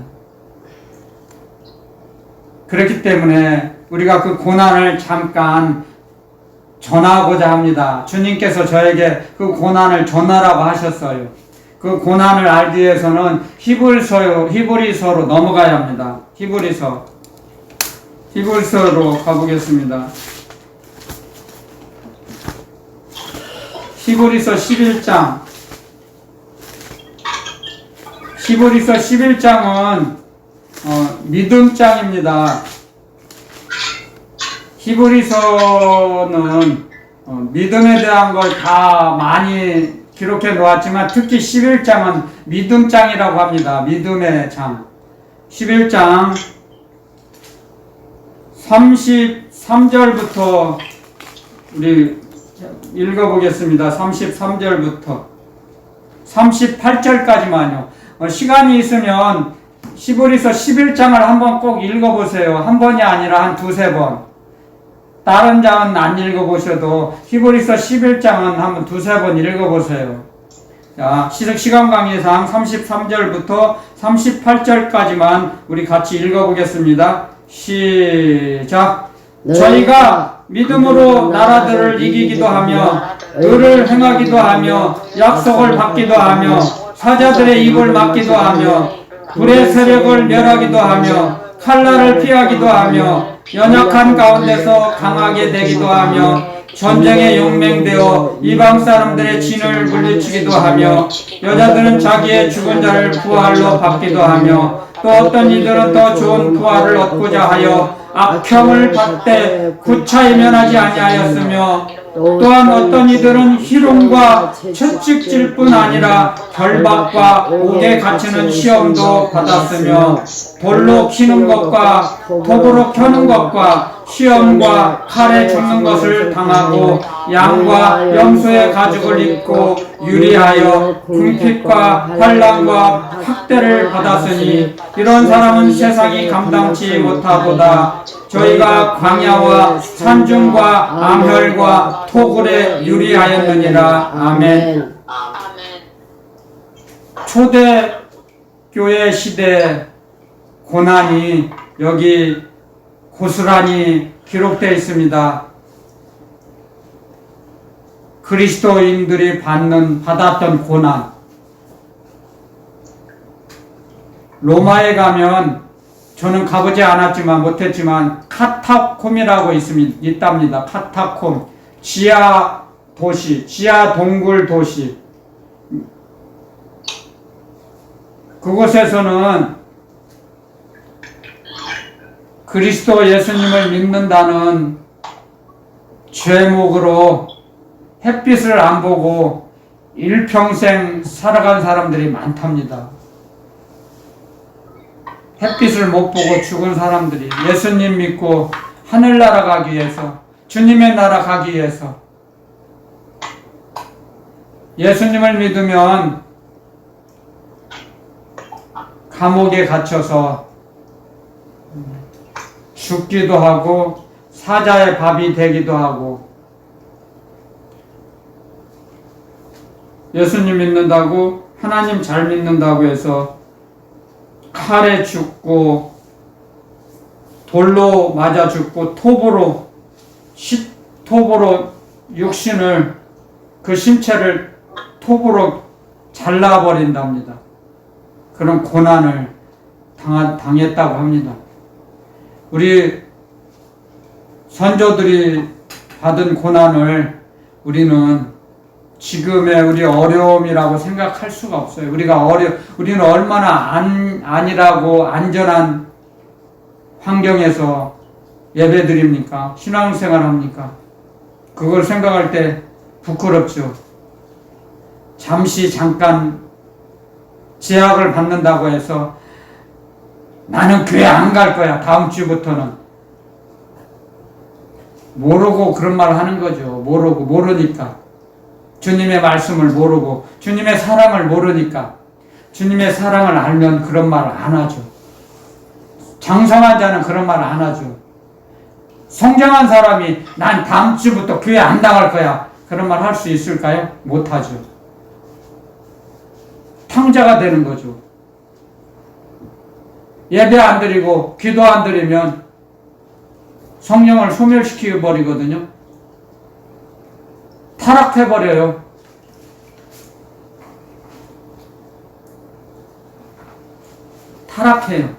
그렇기 때문에 우리가 그 고난을 잠깐 전하고자 합니다. 주님께서 저에게 그 고난을 전하라고 하셨어요. 그 고난을 알기 위해서는 히브리서로 넘어가야 합니다. 히브리서로 가보겠습니다. 히브리서 11장. 히브리서 11장은 믿음장입니다. 히브리서는 믿음에 대한 걸 다 많이 기록해 놓았지만 특히 11장은 믿음장이라고 합니다. 믿음의 장. 11장 33절부터 우리 읽어보겠습니다. 33절부터 38절까지만요. 시간이 있으면 히브리서 11장을 한번 꼭 읽어보세요. 한 번이 아니라 한 두세 번. 다른 장은 안 읽어보셔도 히브리서 11장은 한번 두세 번 읽어보세요. 자, 시간 관계상 33절부터 38절까지만 우리 같이 읽어보겠습니다. 시작. 저희가 믿음으로 나라들을 이기기도 하며 의를 행하기도 하며 약속을 받기도 하며 사자들의 입을 막기도 하며 불의 세력을 멸하기도 하며 칼날을 피하기도 하며 연약한 가운데서 강하게 되기도 하며 전쟁에 용맹되어 이방 사람들의 진을 물리치기도 하며 여자들은 자기의 죽은 자를 부활로 받기도 하며 또 어떤 이들은 더 좋은 부활을 얻고자 하여 악형을 받되 구차히 면하지 아니하였으며 또한 어떤 이들은 희롱과 채찍질 뿐 아니라 결박과 옥에 갇히는 시험도 받았으며 돌로 키는 것과 톱으로 켜는 것과 시험과 칼에 죽는 것을 당하고 양과 염소의 가죽을 입고 유리하여 궁핍과 환난과 학대를 받았으니 이런 사람은 세상이 감당치 못하도다. 저희가 광야와 산중과 암혈과 토굴에 유리하였느니라. 아멘. 초대 교회 시대 고난이 여기 고스란히 기록되어 있습니다. 그리스도인들이 받았던 고난. 로마에 가면 저는 가보지 않았지만 못했지만 카타콤이라고 있답니다. 카타콤. 지하 도시, 지하 동굴 도시. 그곳에서는 그리스도 예수님을 믿는다는 죄목으로 햇빛을 안 보고 일평생 살아간 사람들이 많답니다. 햇빛을 못 보고 죽은 사람들이 예수님 믿고 하늘나라 가기 위해서, 주님의 나라 가기 위해서. 예수님을 믿으면 감옥에 갇혀서 죽기도 하고 사자의 밥이 되기도 하고, 예수님 믿는다고, 하나님 잘 믿는다고 해서 칼에 죽고 돌로 맞아 죽고 톱으로 육신을, 그 신체를 톱으로 잘라버린답니다. 그런 고난을 당했다고 합니다. 우리 선조들이 받은 고난을 우리는 지금의 우리 어려움이라고 생각할 수가 없어요. 우리는 얼마나 안일하고 안전한 환경에서 예배드립니까? 신앙생활 합니까? 그걸 생각할 때 부끄럽죠. 잠깐 제약을 받는다고 해서 나는 교회 안 갈 거야, 다음 주부터는. 모르고 그런 말을 하는 거죠. 모르니까. 주님의 말씀을 모르고, 주님의 사랑을 모르니까. 주님의 사랑을 알면 그런 말을 안 하죠. 장성한 자는 그런 말을 안 하죠. 성장한 사람이 난 다음 주부터 교회 안 나갈 거야, 그런 말 할 수 있을까요? 못하죠. 탕자가 되는 거죠. 예배 안 드리고 기도 안 드리면 성령을 소멸시켜 버리거든요. 타락해 버려요. 타락해요.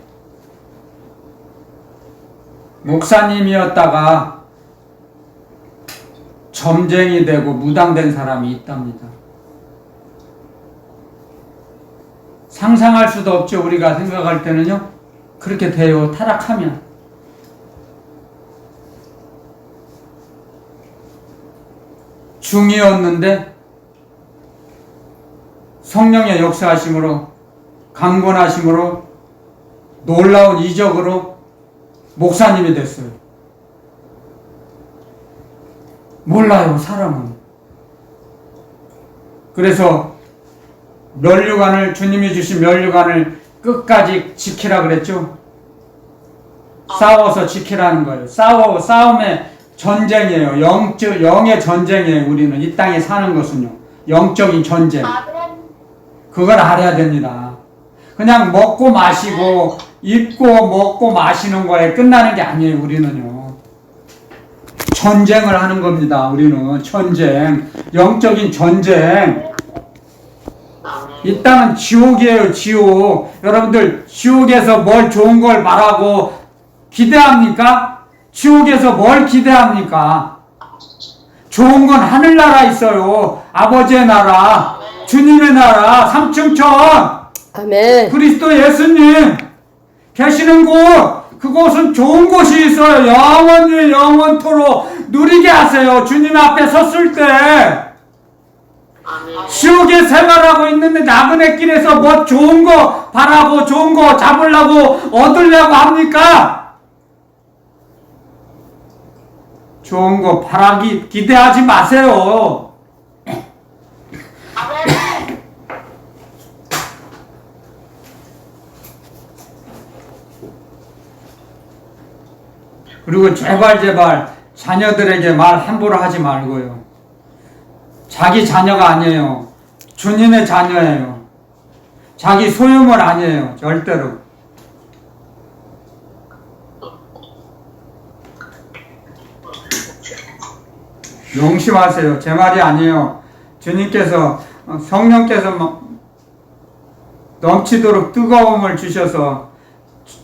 목사님이었다가 점쟁이 되고 무당된 사람이 있답니다. 상상할 수도 없죠. 우리가 생각할 때는요. 그렇게 돼요. 타락하면. 중이었는데 성령의 역사하심으로, 강권하심으로, 놀라운 이적으로 목사님이 됐어요. 몰라요, 사람은. 그래서 주님이 주신 면류관을 끝까지 지키라 그랬죠. 싸워서 지키라는 거예요. 싸움의 전쟁이에요. 영의 전쟁이에요. 우리는 이 땅에 사는 것은요. 영적인 전쟁. 그걸 알아야 됩니다. 그냥 먹고 마시고 입고 먹고 마시는 거에 끝나는 게 아니에요. 우리는요. 전쟁을 하는 겁니다. 우리는 전쟁. 영적인 전쟁. 이 땅은 지옥이에요. 지옥. 여러분들 지옥에서 뭘 좋은 걸 말하고 기대합니까? 지옥에서 뭘 기대합니까? 좋은 건 하늘나라 있어요. 아버지의 나라, 주님의 나라, 삼층천, 아멘. 그리스도 예수님 계시는 곳, 그곳은 좋은 곳이 있어요. 영원히 영원토록 누리게 하세요. 주님 앞에 섰을 때 아멘. 지옥에 생활하고 있는데 나그네 길에서 뭐 좋은 거 바라고 좋은 거 잡으려고 얻으려고 합니까? 좋은 거 바라기 기대하지 마세요. 아멘. 그리고 제발 자녀들에게 말 함부로 하지 말고요. 자기 자녀가 아니에요. 주님의 자녀예요. 자기 소유물 아니에요. 절대로. 명심하세요. 제 말이 아니에요. 주님께서 성령께서 넘치도록 뜨거움을 주셔서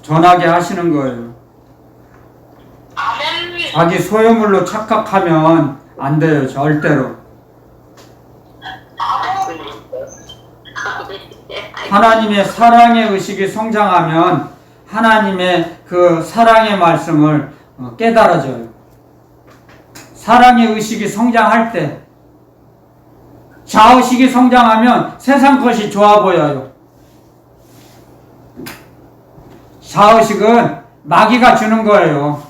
전하게 하시는 거예요. 아멘. 자기 소유물로 착각하면 안 돼요. 절대로. 하나님의 사랑의 의식이 성장하면 하나님의 그 사랑의 말씀을 깨달아져요. 사랑의 의식이 성장할 때, 자의식이 성장하면 세상 것이 좋아 보여요. 자의식은 마귀가 주는 거예요.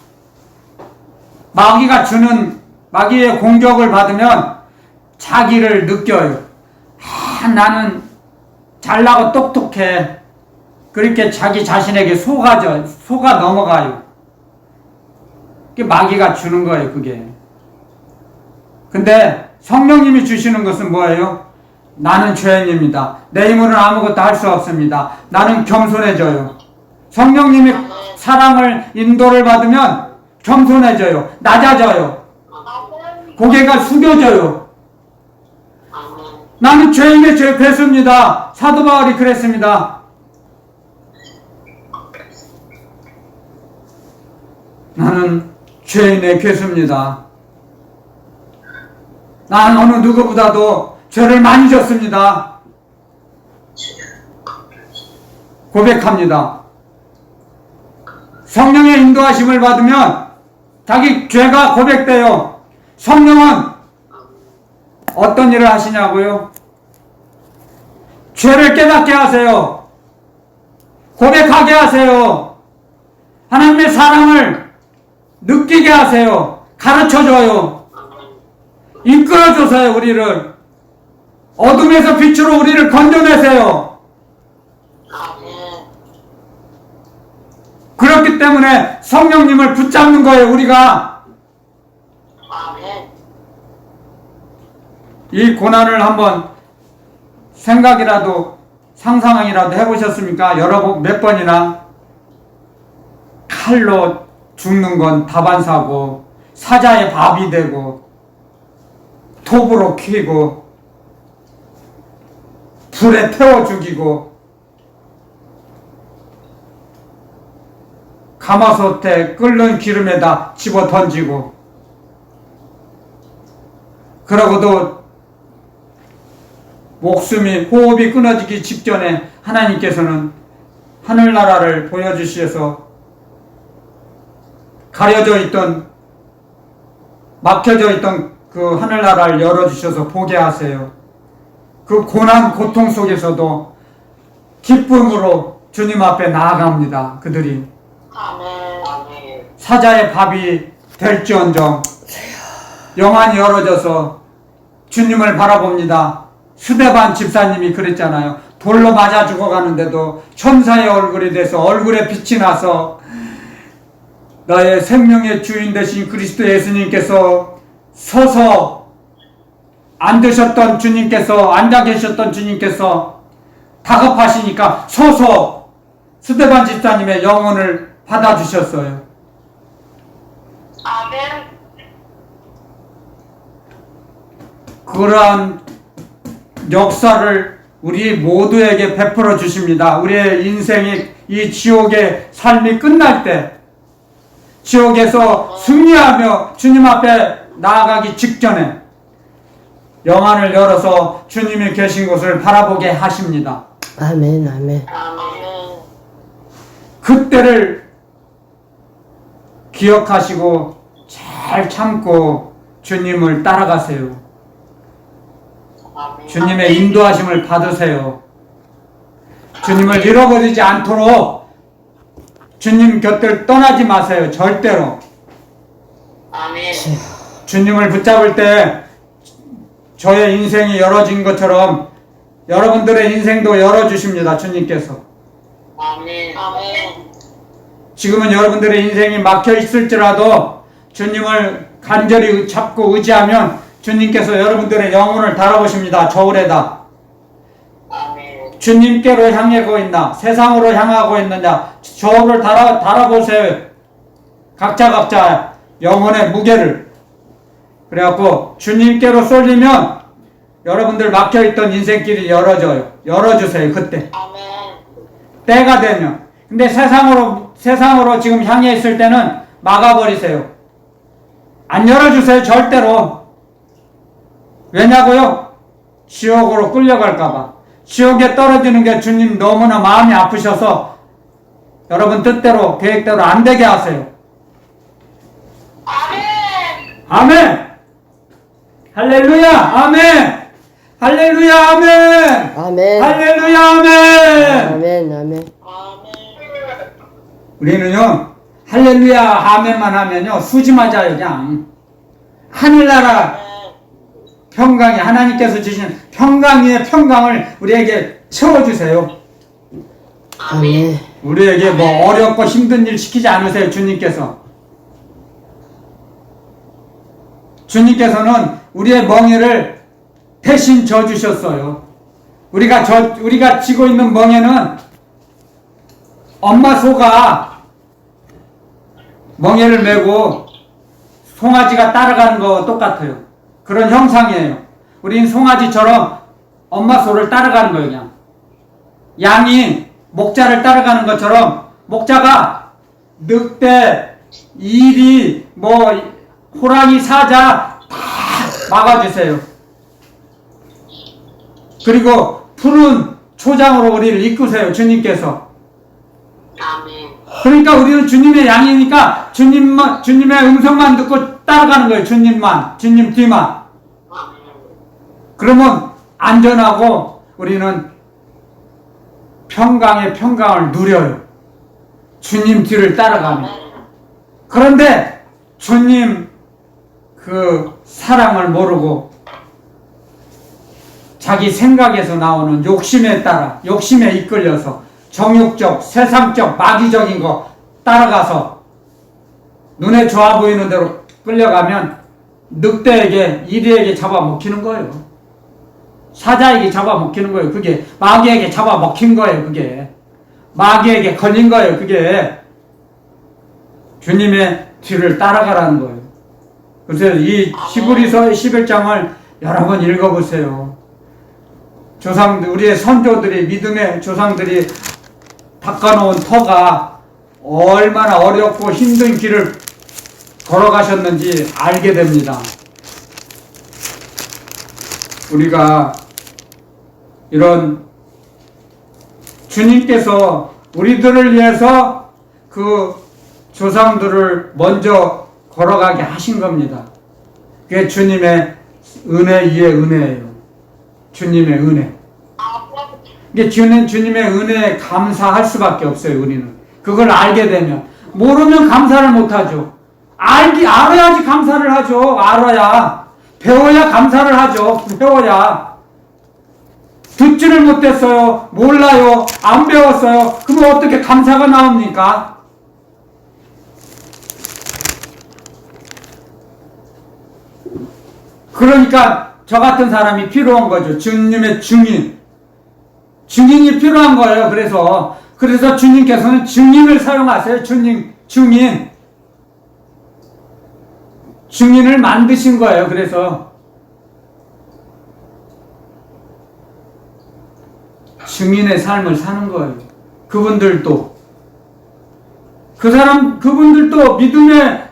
마귀의 공격을 받으면 자기를 느껴요. 나는 잘나고 똑똑해. 그렇게 자기 자신에게 속아 넘어가요. 그게 마귀가 주는 거예요, 그게. 근데 성령님이 주시는 것은 뭐예요? 나는 죄인입니다. 내 힘으로는 아무것도 할 수 없습니다. 나는 겸손해져요. 성령님이 사랑을 인도를 받으면 겸손해져요. 낮아져요. 고개가 숙여져요. 나는 죄인의 괴수입니다. 사도 바울이 그랬습니다. 나는 죄인의 괴수입니다. 나는 어느 누구보다도 죄를 많이 졌습니다. 고백합니다. 성령의 인도하심을 받으면 자기 죄가 고백돼요. 성령은 어떤 일을 하시냐고요? 죄를 깨닫게 하세요. 고백하게 하세요. 하나님의 사랑을 느끼게 하세요. 가르쳐줘요. 이끌어줘서요. 우리를 어둠에서 빛으로 우리를 건져내세요. 그렇기 때문에 성령님을 붙잡는 거예요. 우리가 이 고난을 한번 생각이라도 상상이라도 해보셨습니까? 몇 번이나 칼로 죽는 건 다반사고 사자의 밥이 되고 톱으로 키고 불에 태워 죽이고 가마솥에 끓는 기름에다 집어 던지고 그러고도 호흡이 끊어지기 직전에 하나님께서는 하늘나라를 보여주셔서 가려져 있던 막혀져 있던 그 하늘나라를 열어주셔서 보게 하세요. 그 고난 고통 속에서도 기쁨으로 주님 앞에 나아갑니다. 그들이 사자의 밥이 될지언정 영안이 열어져서 주님을 바라봅니다. 스데반 집사님이 그랬잖아요. 돌로 맞아 죽어가는데도 천사의 얼굴이 돼서 얼굴에 빛이 나서 나의 생명의 주인 되신 그리스도 예수님께서 서서 앉아 계셨던 주님께서 다급하시니까 서서 스데반 집사님의 영혼을 받아주셨어요. 아멘. 그러한 역사를 우리 모두에게 베풀어 주십니다. 우리의 인생이 이 지옥의 삶이 끝날 때 지옥에서 승리하며 주님 앞에 나아가기 직전에 영안을 열어서 주님이 계신 곳을 바라보게 하십니다. 아멘. 아멘. 아멘. 그때를 기억하시고 잘 참고 주님을 따라가세요. 아멘. 주님의 인도하심을 받으세요. 주님을 잃어버리지 않도록 주님 곁을 떠나지 마세요. 절대로. 아멘. 주님을 붙잡을 때 저의 인생이 열어진 것처럼 여러분들의 인생도 열어주십니다. 주님께서. 아멘. 아멘. 지금은 여러분들의 인생이 막혀 있을지라도 주님을 간절히 잡고 의지하면 주님께서 여러분들의 영혼을 달아보십니다. 저울에다. 아멘. 주님께로 향하고 있나 세상으로 향하고 있느냐 저울을 달아보세요. 각자 영혼의 무게를. 그래갖고 주님께로 쏠리면 여러분들 막혀있던 인생길이 열어주세요. 그때 아멘. 때가 되면. 근데 세상으로 지금 향해 있을 때는 막아버리세요. 안 열어주세요. 절대로. 왜냐고요? 지옥으로 끌려갈까봐. 지옥에 떨어지는 게 주님 너무나 마음이 아프셔서 여러분 뜻대로 계획대로 안 되게 하세요. 아멘. 아멘. 할렐루야. 아멘. 할렐루야. 아멘. 아멘. 할렐루야. 아멘. 아멘. 아멘. 아멘. 우리는요 할렐루야 아멘만 하면요 수지 맞아요. 그냥 하늘나라 평강이 하나님께서 주신 평강 위에 평강을 우리에게 채워주세요. 아멘. 우리에게 뭐 어렵고 힘든 일 시키지 않으세요. 주님께서는 우리의 멍에를 대신 져주셨어요. 우리가 지고 있는 멍에는 엄마 소가 멍에를 메고 송아지가 따라가는 거와 똑같아요. 그런 형상이에요. 우린 송아지처럼 엄마 소를 따라가는 거예요. 그냥 양이 목자를 따라가는 것처럼 목자가 늑대, 이리, 호랑이, 사자 다 막아주세요. 그리고 푸른 초장으로 우리를 이끄세요. 주님께서. 아멘. 그러니까 우리는 주님의 양이니까 주님의 음성만 듣고 따라가는 거예요. 주님 뒤만. 그러면 안전하고 우리는 평강의 평강을 누려요. 주님 뒤를 따라가면. 그런데 주님 그 사랑을 모르고 자기 생각에서 나오는 욕심에 이끌려서 정욕적, 세상적, 마귀적인 거 따라가서 눈에 좋아 보이는 대로 끌려가면 늑대에게, 이리에게 잡아먹히는 거예요. 사자에게 잡아먹히는 거예요. 그게 마귀에게 잡아먹힌 거예요. 그게 마귀에게 걸린 거예요. 그게 주님의 뒤를 따라가라는 거예요. 그래서 이 히브리서 11장을 여러 번 읽어보세요. 우리의 선조들이, 믿음의 조상들이 닦아놓은 터가 얼마나 어렵고 힘든 길을 걸어가셨는지 알게 됩니다. 우리가 이런 주님께서 우리들을 위해서 그 조상들을 먼저 걸어가게 하신 겁니다. 그게 주님의 은혜 위에 은혜예요. 주님의 은혜. 이게 주님의 은혜에 감사할 수밖에 없어요. 우리는 그걸 알게 되면. 모르면 감사를 못하죠. 알아야지 감사를 하죠. 알아야. 배워야 감사를 하죠. 배워야. 듣지를 못했어요. 몰라요. 안 배웠어요. 그러면 어떻게 감사가 나옵니까? 그러니까 저 같은 사람이 필요한 거죠. 주님의 증인이 필요한 거예요. 그래서 주님께서는 증인을 사용하세요. 증인을 만드신 거예요. 그래서 증인의 삶을 사는 거예요. 그분들도 믿음의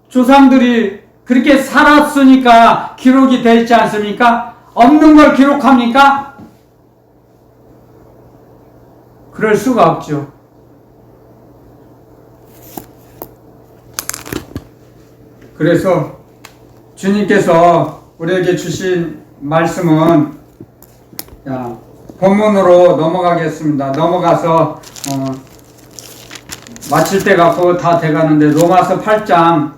조상들이 그렇게 살았으니까 기록이 되어 있지 않습니까? 없는 걸 기록합니까? 그럴 수가 없죠. 그래서 주님께서 우리에게 주신 말씀은, 본문으로 넘어가겠습니다. 넘어가서 마칠 때 갖고 다 돼가는데, 로마서 8장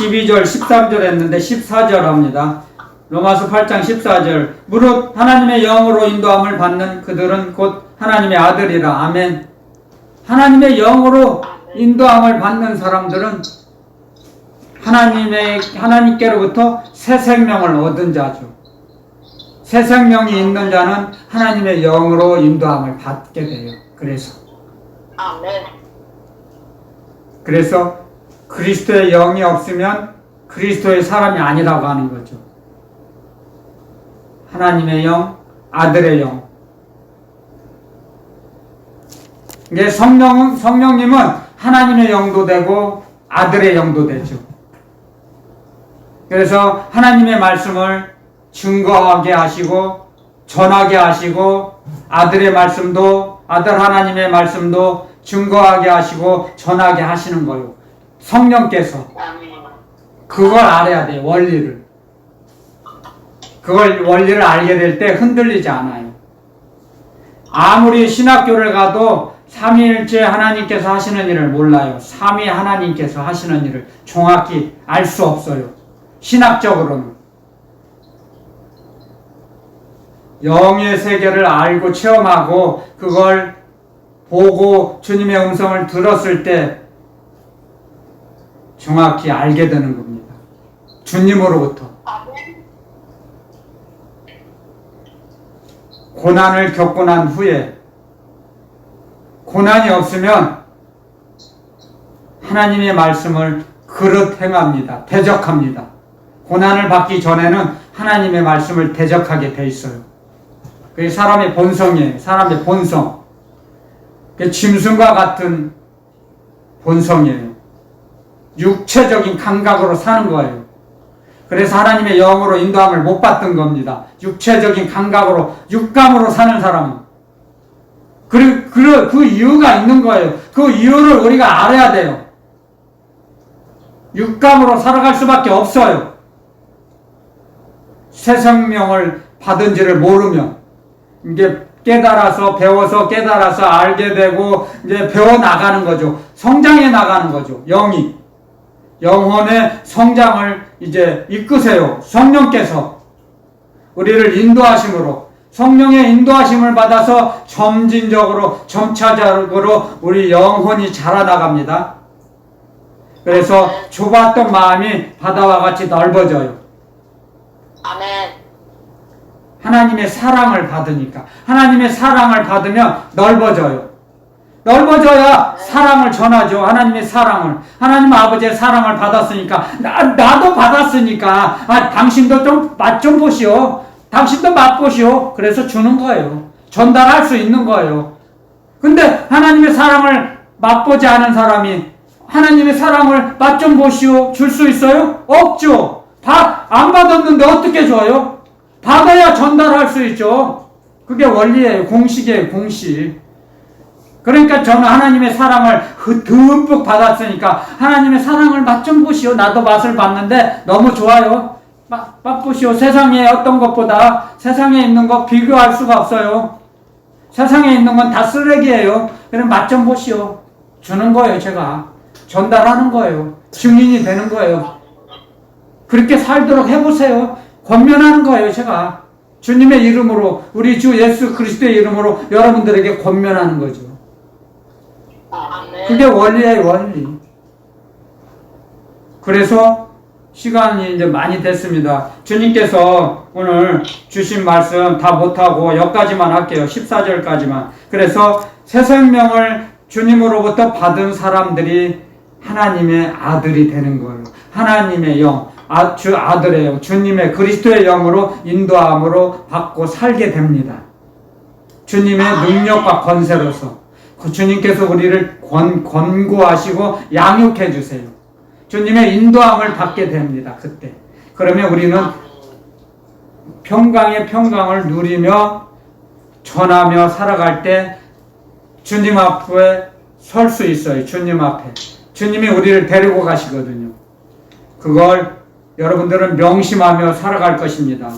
12절 13절 했는데 14절 합니다. 로마서 8장 14절. 무릇 하나님의 영으로 인도함을 받는 그들은 곧 하나님의 아들이라. 아멘. 하나님의 영으로 인도함을 받는 사람들은 하나님께로부터 새 생명을 얻은 자죠. 새 생명이 있는 자는 하나님의 영으로 인도함을 받게 돼요. 그래서 그리스도의 영이 없으면 그리스도의 사람이 아니라고 하는 거죠. 하나님의 영, 아들의 영. 이게 성령님은 하나님의 영도 되고 아들의 영도 되죠. 그래서 하나님의 말씀을 증거하게 하시고 전하게 하시고 아들 하나님의 말씀도 증거하게 하시고 전하게 하시는 거예요. 성령께서 그걸 알아야 돼요. 원리를. 그걸 원리를 알게 될 때 흔들리지 않아요. 아무리 신학교를 가도 삼위일체 하나님께서 하시는 일을 몰라요. 삼위 하나님께서 하시는 일을 정확히 알 수 없어요. 신학적으로는. 영의 세계를 알고 체험하고 그걸 보고 주님의 음성을 들었을 때 정확히 알게 되는 겁니다. 주님으로부터. 고난을 겪고 난 후에, 고난이 없으면 하나님의 말씀을 그릇 행합니다. 대적합니다. 고난을 받기 전에는 하나님의 말씀을 대적하게 돼 있어요. 그게 사람의 본성이에요. 사람의 본성. 그게 짐승과 같은 본성이에요. 육체적인 감각으로 사는 거예요. 그래서 하나님의 영으로 인도함을 못 받던 겁니다. 육체적인 감각으로, 육감으로 사는 사람은. 그 이유가 있는 거예요. 그 이유를 우리가 알아야 돼요. 육감으로 살아갈 수밖에 없어요. 새 생명을 받은지를 모르면. 이게 깨달아서, 배워서 깨달아서 알게 되고, 이제 배워나가는 거죠. 성장해 나가는 거죠. 영이. 영혼의 성장을 이제 이끄세요. 성령께서 우리를 인도하심으로, 성령의 인도하심을 받아서 점진적으로, 점차적으로 우리 영혼이 자라나갑니다. 그래서 좁았던 마음이 바다와 같이 넓어져요. 아멘. 하나님의 사랑을 받으니까. 하나님의 사랑을 받으면 넓어져요. 넓어져야 사랑을 전하죠. 하나님의 사랑을. 하나님 아버지의 사랑을 받았으니까. 나도 받았으니까. 당신도 좀 맛 좀 보시오. 당신도 맛보시오. 그래서 주는 거예요. 전달할 수 있는 거예요. 근데 하나님의 사랑을 맛보지 않은 사람이 하나님의 사랑을 맛 좀 보시오. 줄 수 있어요? 없죠. 안 받았는데 어떻게 줘요? 받아야 전달할 수 있죠. 그게 원리예요. 공식이에요. 공식. 그러니까 저는 하나님의 사랑을 듬뿍 받았으니까 하나님의 사랑을 맛 좀 보시오. 나도 맛을 봤는데 너무 좋아요. 맛보시오. 세상에 어떤 것보다 세상에 있는 거 비교할 수가 없어요. 세상에 있는 건 다 쓰레기예요. 그럼 맛 좀 보시오. 주는 거예요. 제가 전달하는 거예요. 증인이 되는 거예요. 그렇게 살도록 해보세요. 권면하는 거예요. 제가 주님의 이름으로, 우리 주 예수 그리스도의 이름으로 여러분들에게 권면하는 거죠. 그게 원리예요. 원리. 그래서 시간이 이제 많이 됐습니다. 주님께서 오늘 주신 말씀 다 못하고 여기까지만 할게요. 14절까지만. 그래서 새 생명을 주님으로부터 받은 사람들이 하나님의 아들이 되는 거예요. 하나님의 영, 주 아들의 영, 주님의 그리스도의 영으로 인도함으로 받고 살게 됩니다. 주님의 능력과 권세로서. 그 주님께서 우리를 권고하시고 양육해 주세요. 주님의 인도함을 받게 됩니다. 그때. 그러면 우리는 평강의 평강을 누리며 전하며 살아갈 때 주님 앞에 설 수 있어요. 주님 앞에. 주님이 우리를 데리고 가시거든요. 그걸 여러분들은 명심하며 살아갈 것입니다.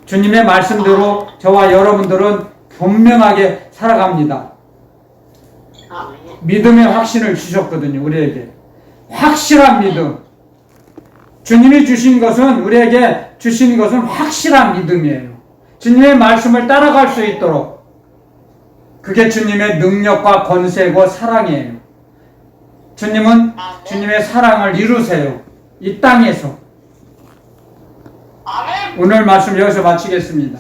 주님의 말씀대로 저와 여러분들은 분명하게 살아갑니다. 믿음의 확신을 주셨거든요. 우리에게. 확실한 믿음. 주님이 주신 것은, 우리에게 주신 것은 확실한 믿음이에요. 주님의 말씀을 따라갈 수 있도록. 그게 주님의 능력과 권세고 사랑이에요. 주님은 주님의 사랑을 이루세요. 이 땅에서. 오늘 말씀 여기서 마치겠습니다.